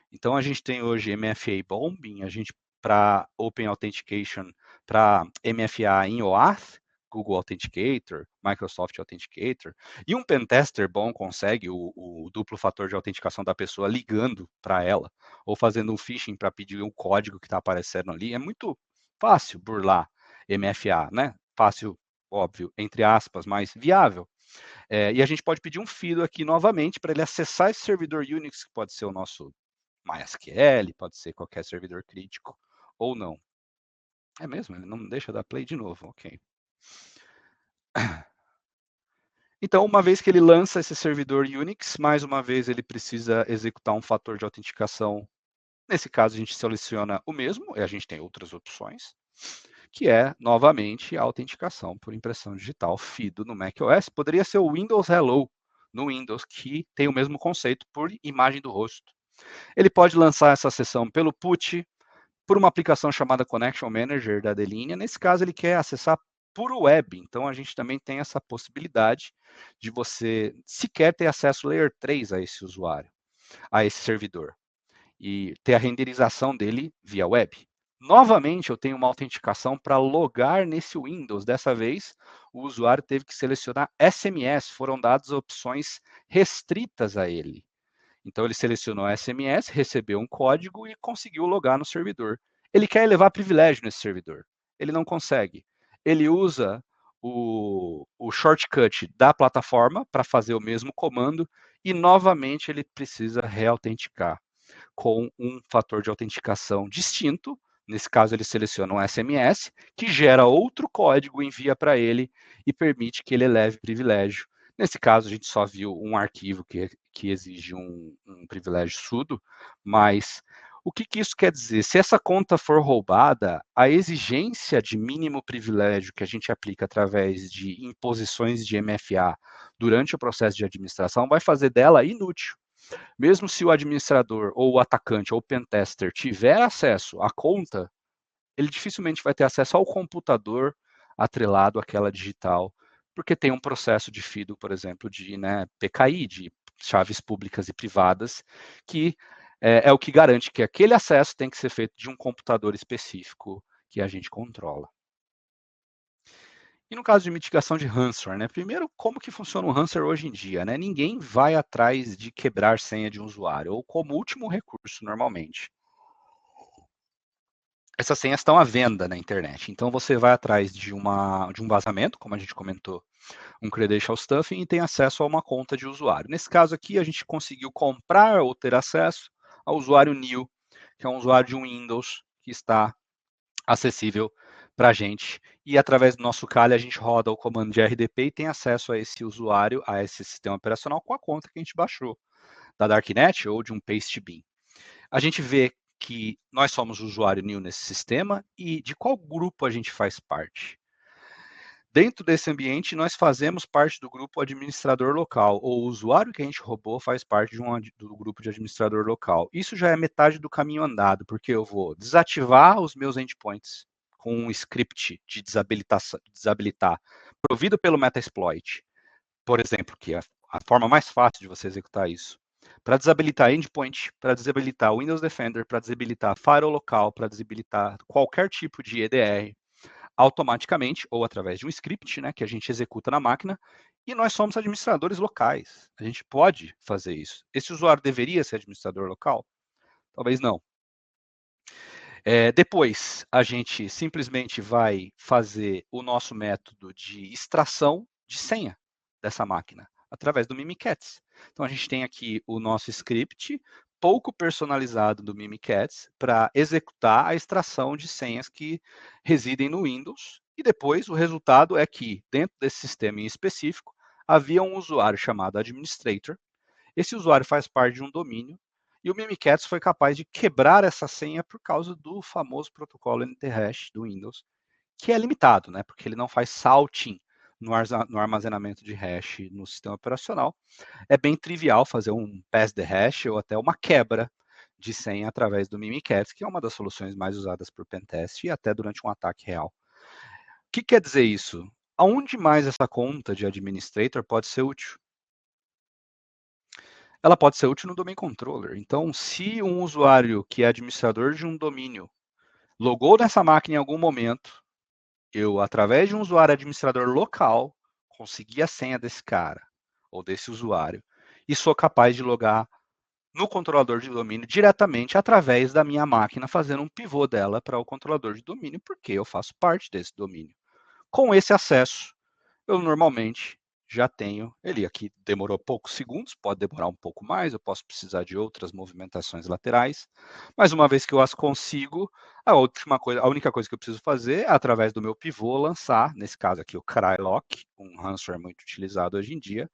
Então a gente tem hoje MFA Bombing, a gente para Open Authentication, para MFA em OAuth, Google Authenticator, Microsoft Authenticator, e um pentester bom consegue o duplo fator de autenticação da pessoa ligando para ela, ou fazendo um phishing para pedir um código que está aparecendo ali. É muito fácil burlar MFA, né? Fácil, óbvio, entre aspas, mas viável. E a gente pode pedir um FIDO aqui novamente para ele acessar esse servidor Unix, que pode ser o nosso MySQL, pode ser qualquer servidor crítico, ou não. É mesmo? Ele não deixa dar play de novo, ok. Então, uma vez que ele lança esse servidor Unix, mais uma vez ele precisa executar um fator de autenticação. Nesse caso, a gente seleciona o mesmo, e a gente tem outras opções, que é, novamente, a autenticação por impressão digital, FIDO no macOS. Poderia ser o Windows Hello no Windows, que tem o mesmo conceito por imagem do rosto. Ele pode lançar essa sessão pelo PUT, por uma aplicação chamada Connection Manager da Delinea. Nesse caso, ele quer acessar por web. Então, a gente também tem essa possibilidade de você sequer ter acesso Layer 3 a esse usuário, a esse servidor, e ter a renderização dele via web. Novamente, eu tenho uma autenticação para logar nesse Windows. Dessa vez, o usuário teve que selecionar SMS, foram dadas opções restritas a ele. Então, ele selecionou SMS, recebeu um código e conseguiu logar no servidor. Ele quer elevar privilégio nesse servidor. Ele não consegue. Ele usa o shortcut da plataforma para fazer o mesmo comando e, novamente, ele precisa reautenticar com um fator de autenticação distinto. Nesse caso, ele seleciona um SMS, que gera outro código, envia para ele e permite que ele eleve privilégio. Nesse caso, a gente só viu um arquivo que exige um privilégio sudo, mas o que isso quer dizer? Se essa conta for roubada, a exigência de mínimo privilégio que a gente aplica através de imposições de MFA durante o processo de administração vai fazer dela inútil. Mesmo se o administrador ou o atacante ou o pentester tiver acesso à conta, ele dificilmente vai ter acesso ao computador atrelado àquela digital porque tem um processo de FIDO, por exemplo, de PKI, de chaves públicas e privadas, que é o que garante que aquele acesso tem que ser feito de um computador específico que a gente controla. E no caso de mitigação de ransomware, primeiro, como que funciona o ransomware hoje em dia? Ninguém vai atrás de quebrar senha de um usuário, ou como último recurso, normalmente. Essas senhas estão à venda na internet, então você vai atrás de um vazamento, como a gente comentou, um credential stuffing, e tem acesso a uma conta de usuário. Nesse caso aqui, a gente conseguiu comprar ou ter acesso ao usuário new, que é um usuário de um Windows que está acessível para a gente, e através do nosso Kali a gente roda o comando de RDP e tem acesso a esse usuário, a esse sistema operacional com a conta que a gente baixou, da Darknet ou de um Pastebin. A gente vê que nós somos usuário new nesse sistema e de qual grupo a gente faz parte. Dentro desse ambiente, nós fazemos parte do grupo administrador local, ou o usuário que a gente roubou faz parte do grupo de administrador local. Isso já é metade do caminho andado, porque eu vou desativar os meus endpoints com um script de desabilitar, provido pelo Metasploit, por exemplo, que é a forma mais fácil de você executar isso. Para desabilitar endpoint, para desabilitar o Windows Defender, para desabilitar firewall local, para desabilitar qualquer tipo de EDR, automaticamente, ou através de um script, que a gente executa na máquina, e nós somos administradores locais. A gente pode fazer isso. Esse usuário deveria ser administrador local? Talvez não. Depois, a gente simplesmente vai fazer o nosso método de extração de senha dessa máquina, através do Mimikatz. Então, a gente tem aqui o nosso script, pouco personalizado do Mimikatz, para executar a extração de senhas que residem no Windows. E depois, o resultado é que, dentro desse sistema em específico, havia um usuário chamado administrator. Esse usuário faz parte de um domínio, e o Mimikatz foi capaz de quebrar essa senha por causa do famoso protocolo NT-hash do Windows, que é limitado, porque ele não faz salting no armazenamento de hash no sistema operacional. É bem trivial fazer um pass the hash ou até uma quebra de senha através do Mimikatz, que é uma das soluções mais usadas por pentest e até durante um ataque real. O que quer dizer isso? Aonde mais essa conta de administrator pode ser útil? Ela pode ser útil no domain controller. Então, se um usuário que é administrador de um domínio logou nessa máquina em algum momento, eu, através de um usuário administrador local, consegui a senha desse cara ou desse usuário e sou capaz de logar no controlador de domínio diretamente através da minha máquina, fazendo um pivô dela para o controlador de domínio, porque eu faço parte desse domínio. Com esse acesso, eu normalmente já tenho ele aqui. Demorou poucos segundos, pode demorar um pouco mais, eu posso precisar de outras movimentações laterais, mas uma vez que eu as consigo, a única coisa que eu preciso fazer é, através do meu pivô, lançar, nesse caso aqui, o Crylock, um ransomware muito utilizado hoje em dia,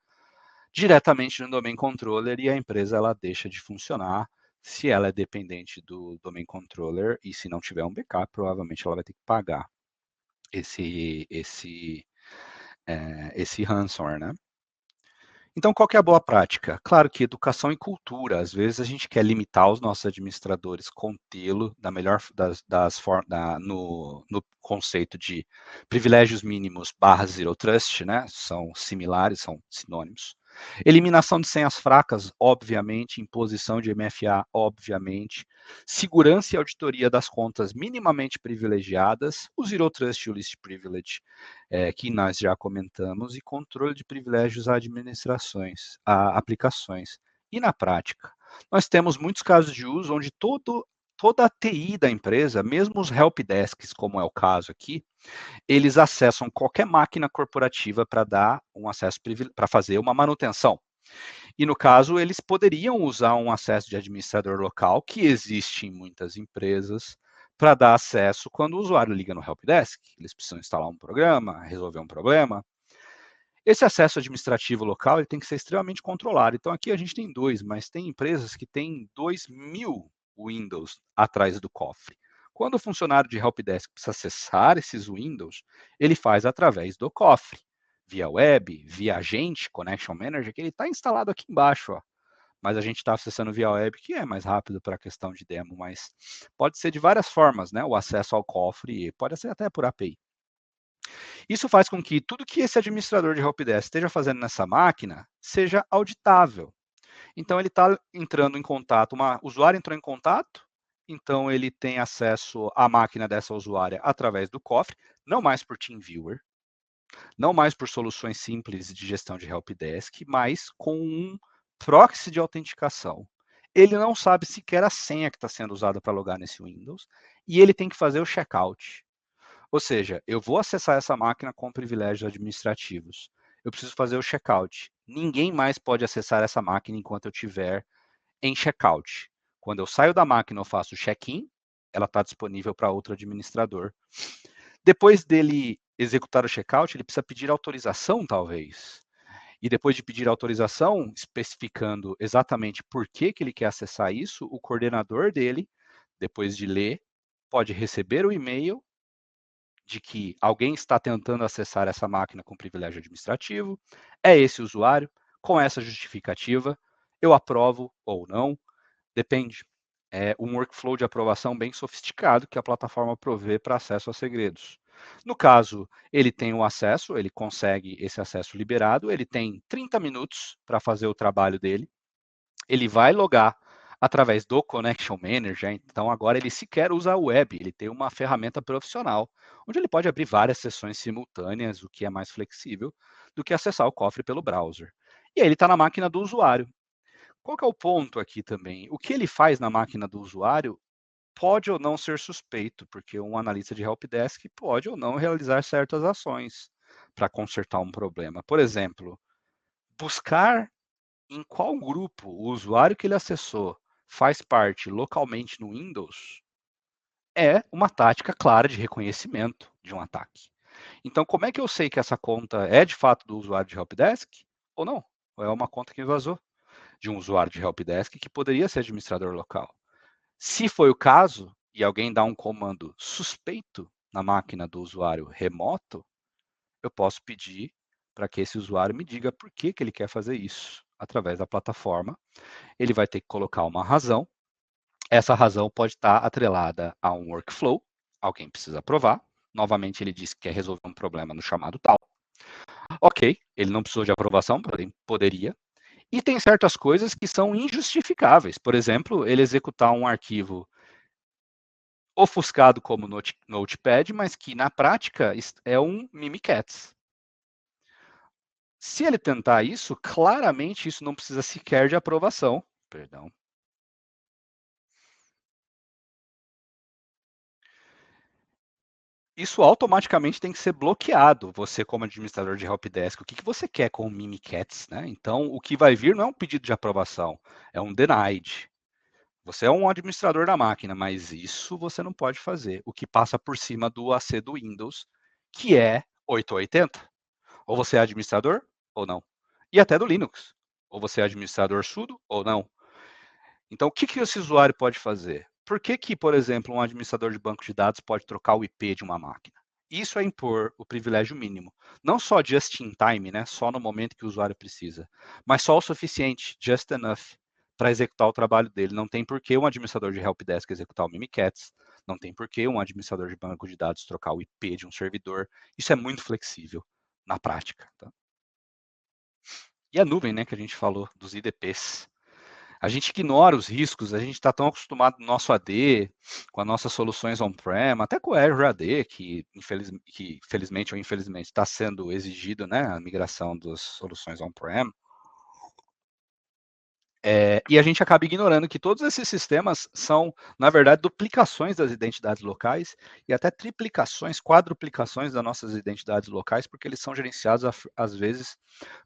diretamente no domain controller, e a empresa ela deixa de funcionar. Se ela é dependente do domain controller e se não tiver um backup, provavelmente ela vai ter que pagar esse ransomware, Então, qual que é a boa prática? Claro que educação e cultura. Às vezes a gente quer limitar os nossos administradores, contê-lo da melhor no conceito de privilégios mínimos / zero trust, São similares, são sinônimos. Eliminação de senhas fracas, obviamente, imposição de MFA, obviamente, segurança e auditoria das contas minimamente privilegiadas, o Zero Trust e o Least Privilege, que nós já comentamos, e controle de privilégios a aplicações. E na prática, nós temos muitos casos de uso onde toda a TI da empresa, mesmo os helpdesks, como é o caso aqui, eles acessam qualquer máquina corporativa para dar um acesso para fazer uma manutenção. E no caso, eles poderiam usar um acesso de administrador local, que existe em muitas empresas, para dar acesso quando o usuário liga no helpdesk. Eles precisam instalar um programa, resolver um problema. Esse acesso administrativo local ele tem que ser extremamente controlado. Então, aqui a gente tem 2, mas tem empresas que têm 2.000 Windows atrás do cofre. Quando o funcionário de helpdesk precisa acessar esses Windows, ele faz através do cofre, via web, via agente, Connection Manager, que ele está instalado aqui embaixo, mas a gente está acessando via web, que é mais rápido para a questão de demo, mas pode ser de várias formas, o acesso ao cofre, pode ser até por API. Isso faz com que tudo que esse administrador de helpdesk esteja fazendo nessa máquina seja auditável. Então, ele está entrando em contato, o usuário entrou em contato, então ele tem acesso à máquina dessa usuária através do cofre, não mais por TeamViewer, não mais por soluções simples de gestão de helpdesk, mas com um proxy de autenticação. Ele não sabe sequer a senha que está sendo usada para logar nesse Windows, e ele tem que fazer o checkout. Ou seja, eu vou acessar essa máquina com privilégios administrativos. Eu preciso fazer o checkout. Ninguém mais pode acessar essa máquina enquanto eu estiver em checkout. Quando eu saio da máquina, eu faço o check-in, ela está disponível para outro administrador. Depois dele executar o checkout, ele precisa pedir autorização, talvez. E depois de pedir autorização, especificando exatamente por que ele quer acessar isso, o coordenador dele, depois de ler, pode receber o e-mail de que alguém está tentando acessar essa máquina com privilégio administrativo, é esse usuário, com essa justificativa, eu aprovo ou não, depende. É um workflow de aprovação bem sofisticado que a plataforma provê para acesso a segredos. No caso, ele tem o acesso, ele consegue esse acesso liberado, ele tem 30 minutos para fazer o trabalho dele, ele vai logar através do Connection Manager, então agora ele sequer usa a web, ele tem uma ferramenta profissional, onde ele pode abrir várias sessões simultâneas, o que é mais flexível do que acessar o cofre pelo browser. E aí ele está na máquina do usuário. Qual que é o ponto aqui também? O que ele faz na máquina do usuário pode ou não ser suspeito, porque um analista de helpdesk pode ou não realizar certas ações para consertar um problema. Por exemplo, buscar em qual grupo o usuário que ele acessou faz parte localmente no Windows é uma tática clara de reconhecimento de um ataque. Então, como é que eu sei que essa conta é de fato do usuário de helpdesk ou não? Ou é uma conta que vazou de um usuário de helpdesk que poderia ser administrador local? Se foi o caso e alguém dá um comando suspeito na máquina do usuário remoto, eu posso pedir para que esse usuário me diga por que ele quer fazer isso através da plataforma. Ele vai ter que colocar uma razão. Essa razão pode estar atrelada a um workflow, alguém precisa aprovar. Novamente, ele diz que quer resolver um problema no chamado tal. Ok, ele não precisou de aprovação, porém poderia. E tem certas coisas que são injustificáveis. Por exemplo, ele executar um arquivo ofuscado como Notepad, mas que na prática é um Mimikatz. Se ele tentar isso, claramente isso não precisa sequer de aprovação. Perdão. Isso automaticamente tem que ser bloqueado, você como administrador de helpdesk. O que você quer com o Mimikatz, né? Então, o que vai vir não é um pedido de aprovação, é um denied. Você é um administrador da máquina, mas isso você não pode fazer. O que passa por cima do AC do Windows, que é 880. Ou você é administrador, ou não. E até do Linux. Ou você é administrador sudo, ou não. Então, o que esse usuário pode fazer? Por que, por exemplo, um administrador de banco de dados pode trocar o IP de uma máquina? Isso é impor o privilégio mínimo. Não só just in time, né? Só no momento que o usuário precisa, mas só o suficiente, just enough, para executar o trabalho dele. Não tem por que um administrador de helpdesk executar o Mimikatz, não tem por que um administrador de banco de dados trocar o IP de um servidor. Isso é muito flexível na prática. Tá? E a nuvem, né, que a gente falou, dos IDPs. A gente ignora os riscos, a gente está tão acostumado no nosso AD, com as nossas soluções on-prem, até com o Azure AD, que felizmente ou infelizmente está sendo exigido, né, a migração das soluções on-prem. E a gente acaba ignorando que todos esses sistemas são, na verdade, duplicações das identidades locais e até triplicações, quadruplicações das nossas identidades locais, porque eles são gerenciados, às vezes,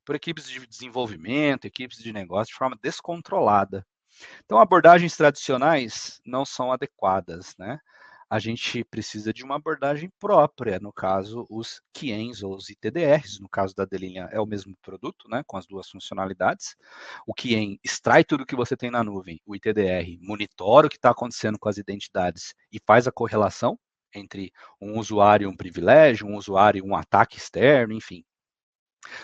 por equipes de desenvolvimento, equipes de negócio, de forma descontrolada. Então, abordagens tradicionais não são adequadas, né? A gente precisa de uma abordagem própria, no caso, os QAs ou os ITDRs, no caso da Delinea é o mesmo produto, né, com as duas funcionalidades. O QAm extrai tudo que você tem na nuvem, o ITDR monitora o que está acontecendo com as identidades e faz a correlação entre um usuário e um privilégio, um usuário e um ataque externo, enfim.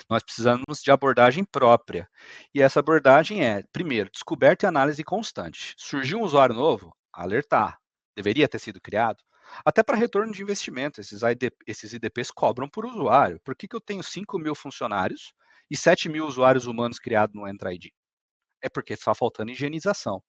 Nós precisamos de abordagem própria. E essa abordagem é, primeiro, descoberta e análise constante. Surgiu um usuário novo? Alertar. Deveria ter sido criado? Até para retorno de investimento, esses IDPs cobram por usuário. Por que eu tenho 5.000 funcionários e 7.000 usuários humanos criados no Entra ID? É porque está faltando higienização.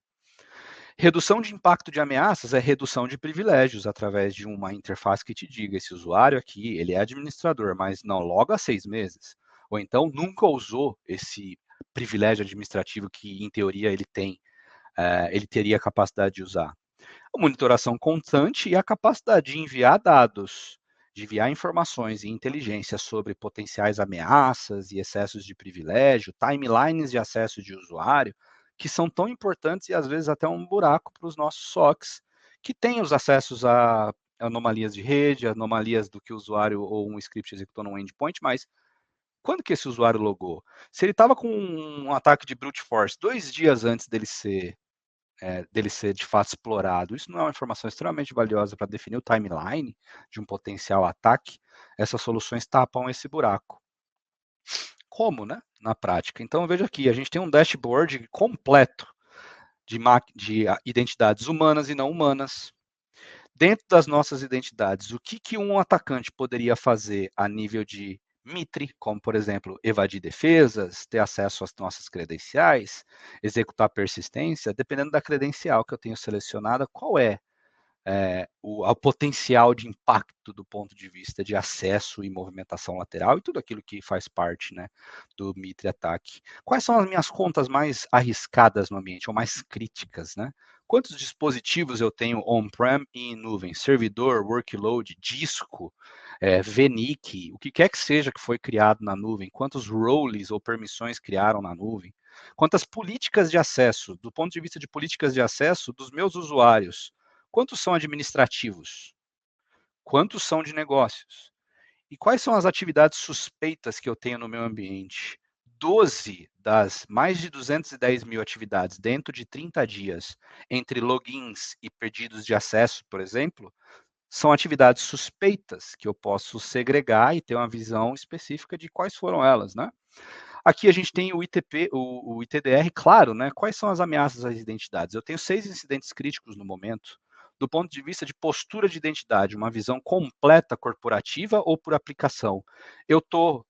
Redução de impacto de ameaças é redução de privilégios através de uma interface que te diga, esse usuário aqui, ele é administrador, mas não logo há 6 meses. Ou então nunca usou esse privilégio administrativo que, em teoria, ele tem, ele teria a capacidade de usar. A monitoração constante e a capacidade de enviar dados, de enviar informações e inteligência sobre potenciais ameaças e excessos de privilégio, timelines de acesso de usuário, que são tão importantes e às vezes até um buraco para os nossos SOCs, que têm os acessos a anomalias de rede, anomalias do que o usuário ou um script executou num endpoint, mas quando que esse usuário logou? Se ele estava com um ataque de brute force 2 dias antes dele ser de fato explorado. Isso não é uma informação extremamente valiosa para definir o timeline de um potencial ataque. Essas soluções tapam esse buraco. Como, né? Na prática. Então, veja aqui, a gente tem um dashboard completo de identidades humanas e não humanas. Dentro das nossas identidades, o que um atacante poderia fazer a nível de MITRE, como, por exemplo, evadir defesas, ter acesso às nossas credenciais, executar persistência, dependendo da credencial que eu tenho selecionada, qual é o potencial de impacto do ponto de vista de acesso e movimentação lateral e tudo aquilo que faz parte, né, do MITRE ataque. Quais são as minhas contas mais arriscadas no ambiente, ou mais críticas, né? Quantos dispositivos eu tenho on-prem e em nuvem? Servidor, workload, disco, VNIC, o que quer que seja que foi criado na nuvem? Quantos roles ou permissões criaram na nuvem? Quantas políticas de acesso, do ponto de vista de políticas de acesso dos meus usuários? Quantos são administrativos? Quantos são de negócios? E quais são as atividades suspeitas que eu tenho no meu ambiente? 12 das mais de 210 mil atividades dentro de 30 dias, entre logins e pedidos de acesso, por exemplo, são atividades suspeitas que eu posso segregar e ter uma visão específica de quais foram elas, né? Aqui a gente tem o ITP, o ITDR, claro, né? Quais são as ameaças às identidades? Eu tenho 6 incidentes críticos no momento. Do ponto de vista de postura de identidade, uma visão completa corporativa ou por aplicação? Eu estou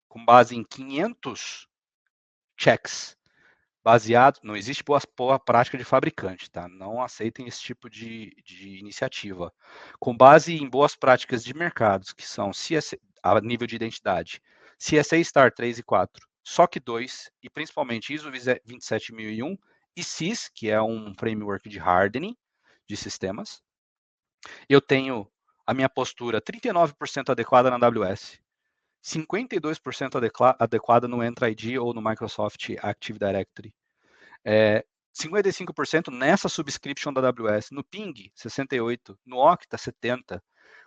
com base em 500 checks, baseado, não existe boa prática de fabricante, tá? Não aceitem esse tipo de iniciativa. Com base em boas práticas de mercados, que são CSA, a nível de identidade, CSA Star 3 e 4, SOC 2 e principalmente ISO 27001 e CIS, que é um framework de hardening de sistemas. Eu tenho a minha postura 39% adequada na AWS, 52% adequada no Entra ID ou no Microsoft Active Directory. 55% nessa subscription da AWS, no Ping, 68%, no Okta, 70%.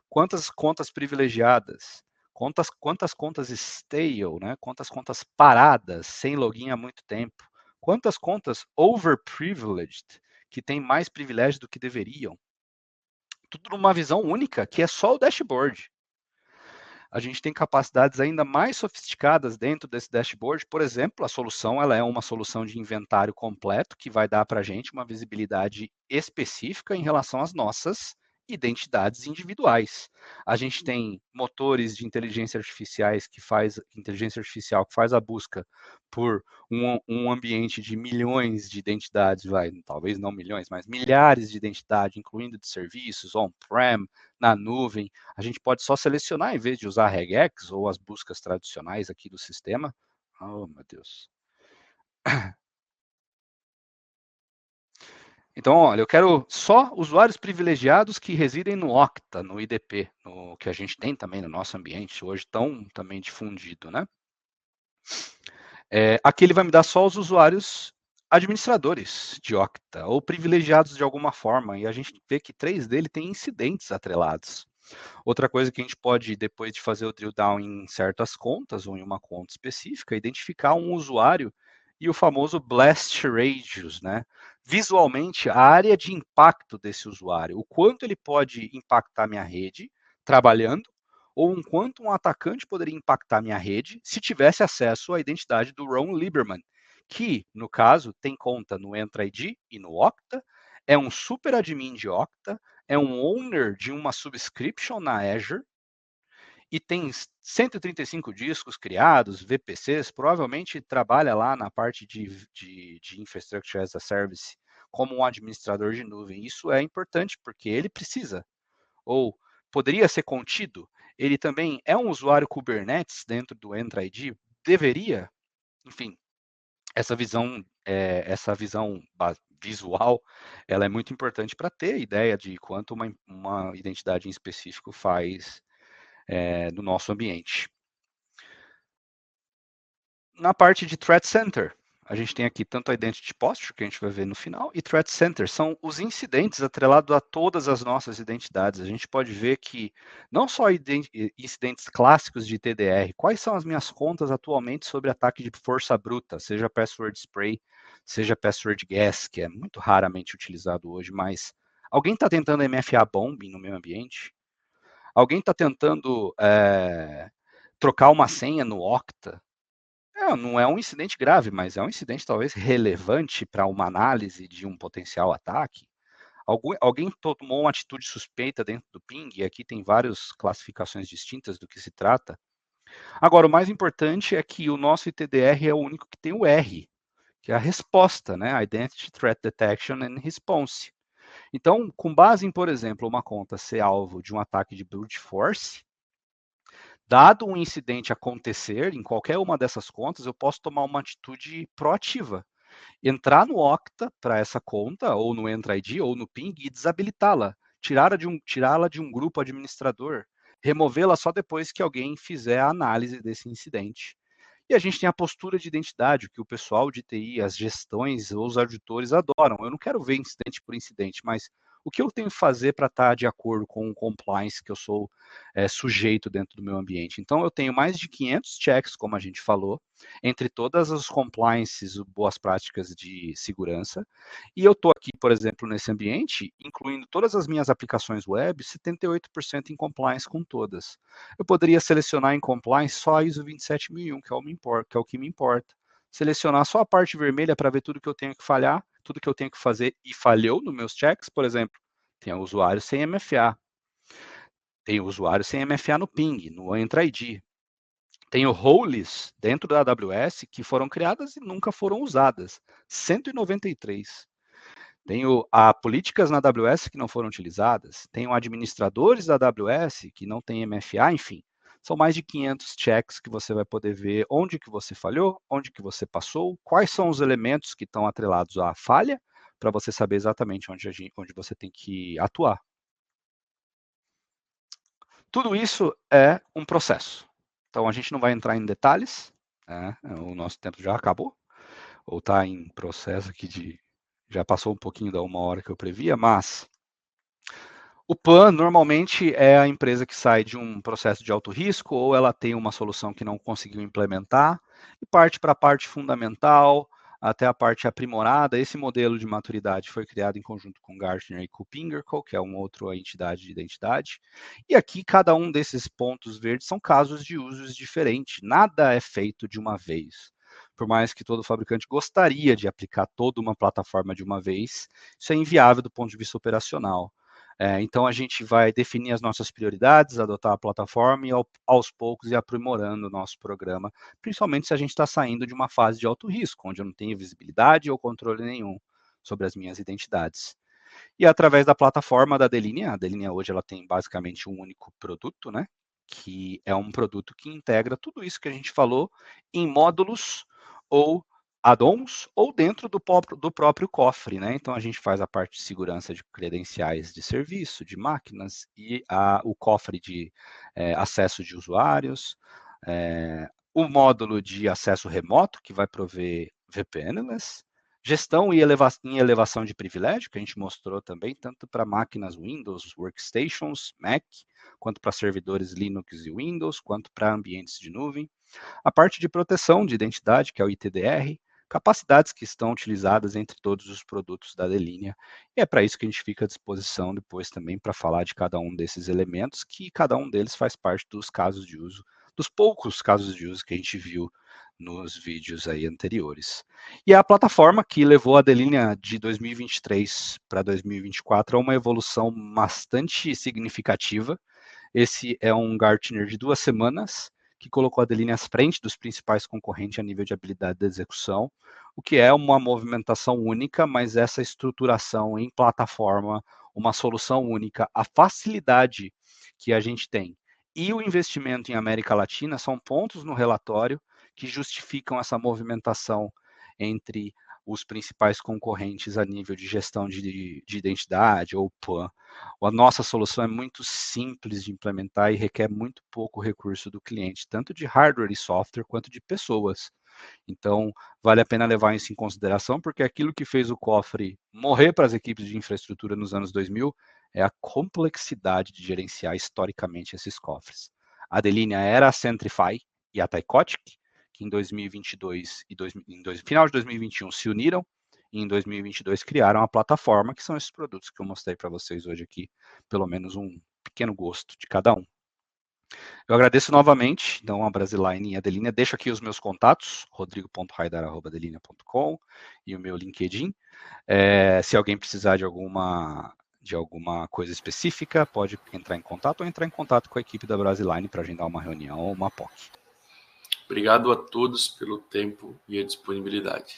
Quantas contas privilegiadas? Quantas contas stale, né? Quantas contas paradas, sem login há muito tempo? Quantas contas overprivileged, que têm mais privilégio do que deveriam? Tudo numa visão única, que é só o dashboard. A gente tem capacidades ainda mais sofisticadas dentro desse dashboard. Por exemplo, a solução ela é uma solução de inventário completo que vai dar para a gente uma visibilidade específica em relação às nossas identidades individuais. A gente tem motores de inteligência artificial que faz a busca por um ambiente de milhões de identidades, talvez não milhões, mas milhares de identidades, incluindo de serviços, on-prem, na nuvem. A gente pode só selecionar, em vez de usar regex ou as buscas tradicionais aqui do sistema. Oh, meu Deus. Então, olha, eu quero só usuários privilegiados que residem no Okta, no IDP, no que a gente tem também no nosso ambiente, hoje tão também difundido, né? Aqui ele vai me dar só os usuários administradores de Okta, ou privilegiados de alguma forma, e a gente vê que 3 dele têm incidentes atrelados. Outra coisa que a gente pode, depois de fazer o drill down em certas contas, ou em uma conta específica, identificar um usuário e o famoso blast radius, né? Visualmente, a área de impacto desse usuário, o quanto ele pode impactar minha rede trabalhando, ou o quanto um atacante poderia impactar minha rede se tivesse acesso à identidade do Ron Lieberman, que, no caso, tem conta no Entra ID e no Okta, é um super admin de Okta, é um owner de uma subscription na Azure e tem 135 discos criados, VPCs, provavelmente trabalha lá na parte de Infrastructure as a Service como um administrador de nuvem. Isso é importante porque ele precisa, ou poderia ser contido. Ele também é um usuário Kubernetes dentro do Entra ID, deveria, enfim, essa visão visual, ela é muito importante para ter ideia de quanto uma identidade em específico faz no nosso ambiente. Na parte de Threat Center, a gente tem aqui tanto a Identity Posture, que a gente vai ver no final, e Threat Center, são os incidentes atrelados a todas as nossas identidades. A gente pode ver que não só incidentes clássicos de TDR, quais são as minhas contas atualmente sobre ataque de força bruta, seja password spray, seja password guess, que é muito raramente utilizado hoje, mas alguém está tentando MFA bombing no meu ambiente? Alguém está tentando trocar uma senha no Okta? Não é um incidente grave, mas é um incidente talvez relevante para uma análise de um potencial ataque. Alguém tomou uma atitude suspeita dentro do ping, e aqui tem várias classificações distintas do que se trata. Agora, o mais importante é que o nosso ITDR é o único que tem o R, que é a resposta, né? Identity Threat Detection and Response. Então, com base em, por exemplo, uma conta ser alvo de um ataque de brute force, dado um incidente acontecer em qualquer uma dessas contas, eu posso tomar uma atitude proativa. Entrar no Okta para essa conta, ou no Entra ID, ou no Ping, e desabilitá-la. Tirá-la de um grupo administrador. Removê-la só depois que alguém fizer a análise desse incidente. E a gente tem a postura de identidade, que o pessoal de TI, as gestões, os auditores adoram. Eu não quero ver incidente por incidente, mas o que eu tenho que fazer para estar de acordo com o compliance que eu sou sujeito dentro do meu ambiente? Então, eu tenho mais de 500 checks, como a gente falou, entre todas as compliances, boas práticas de segurança, e eu estou aqui, por exemplo, nesse ambiente, incluindo todas as minhas aplicações web, 78% em compliance com todas. Eu poderia selecionar em compliance só a ISO 27001, que é o que me importa. Selecionar só a parte vermelha para ver tudo que eu tenho que falhar, tudo que eu tenho que fazer e falhou nos meus checks, por exemplo, tem usuário sem MFA. Tem usuário sem MFA no ping, no Entra ID. Tenho roles dentro da AWS que foram criadas e nunca foram usadas. 193. Tenho políticas na AWS que não foram utilizadas. Tenho administradores da AWS que não têm MFA, enfim. São mais de 500 checks que você vai poder ver onde que você falhou, onde que você passou, quais são os elementos que estão atrelados à falha, para você saber exatamente onde você tem que atuar. Tudo isso é um processo. Então, a gente não vai entrar em detalhes, né? O nosso tempo já acabou, ou está em processo aqui já passou um pouquinho da 1 hora que eu previa, mas o PAN normalmente é a empresa que sai de um processo de alto risco, ou ela tem uma solução que não conseguiu implementar, e parte para a parte fundamental, até a parte aprimorada. Esse modelo de maturidade foi criado em conjunto com Gartner e com Pinnacle, que é uma outra entidade de identidade. E aqui, cada um desses pontos verdes são casos de usos diferentes. Nada é feito de uma vez. Por mais que todo fabricante gostaria de aplicar toda uma plataforma de uma vez, isso é inviável do ponto de vista operacional. Então, a gente vai definir as nossas prioridades, adotar a plataforma e, aos poucos, ir aprimorando o nosso programa, principalmente se a gente está saindo de uma fase de alto risco, onde eu não tenho visibilidade ou controle nenhum sobre as minhas identidades. E através da plataforma da Delinea, a Delinea hoje ela tem basicamente um único produto, né? Que é um produto que integra tudo isso que a gente falou em módulos ou add-ons ou dentro do próprio cofre, né? Então a gente faz a parte de segurança de credenciais de serviço, de máquinas e o cofre de acesso de usuários, o módulo de acesso remoto que vai prover VPNless, gestão em elevação de privilégio, que a gente mostrou também, tanto para máquinas Windows, Workstations, Mac, quanto para servidores Linux e Windows, quanto para ambientes de nuvem. A parte de proteção de identidade, que é o ITDR, capacidades que estão utilizadas entre todos os produtos da Delinea. E é para isso que a gente fica à disposição depois também para falar de cada um desses elementos, que cada um deles faz parte dos casos de uso, dos poucos casos de uso que a gente viu nos vídeos aí anteriores. E a plataforma que levou a Adelinha de 2023 para 2024 a uma evolução bastante significativa. Esse é um Gartner de 2 semanas, que colocou a Adelinha à frente dos principais concorrentes a nível de habilidade de execução, o que é uma movimentação única, mas essa estruturação em plataforma, uma solução única, a facilidade que a gente tem e o investimento em América Latina são pontos no relatório que justificam essa movimentação entre os principais concorrentes a nível de gestão de identidade ou PAN. A nossa solução é muito simples de implementar e requer muito pouco recurso do cliente, tanto de hardware e software quanto de pessoas. Então, vale a pena levar isso em consideração, porque aquilo que fez o cofre morrer para as equipes de infraestrutura nos anos 2000 é a complexidade de gerenciar historicamente esses cofres. A Adelinea era a Centrify e a Thycotic, que em 2022 e final de 2021 se uniram, e em 2022 criaram a plataforma, que são esses produtos que eu mostrei para vocês hoje aqui, pelo menos um pequeno gosto de cada um. Eu agradeço novamente, então, a Brasiline e a Adelinea. Deixo aqui os meus contatos, rodrigo.raidar@adelinea.com e o meu LinkedIn. Se alguém precisar de alguma coisa específica, pode entrar em contato ou entrar em contato com a equipe da Brasiline para agendar uma reunião ou uma POC. Obrigado a todos pelo tempo e a disponibilidade.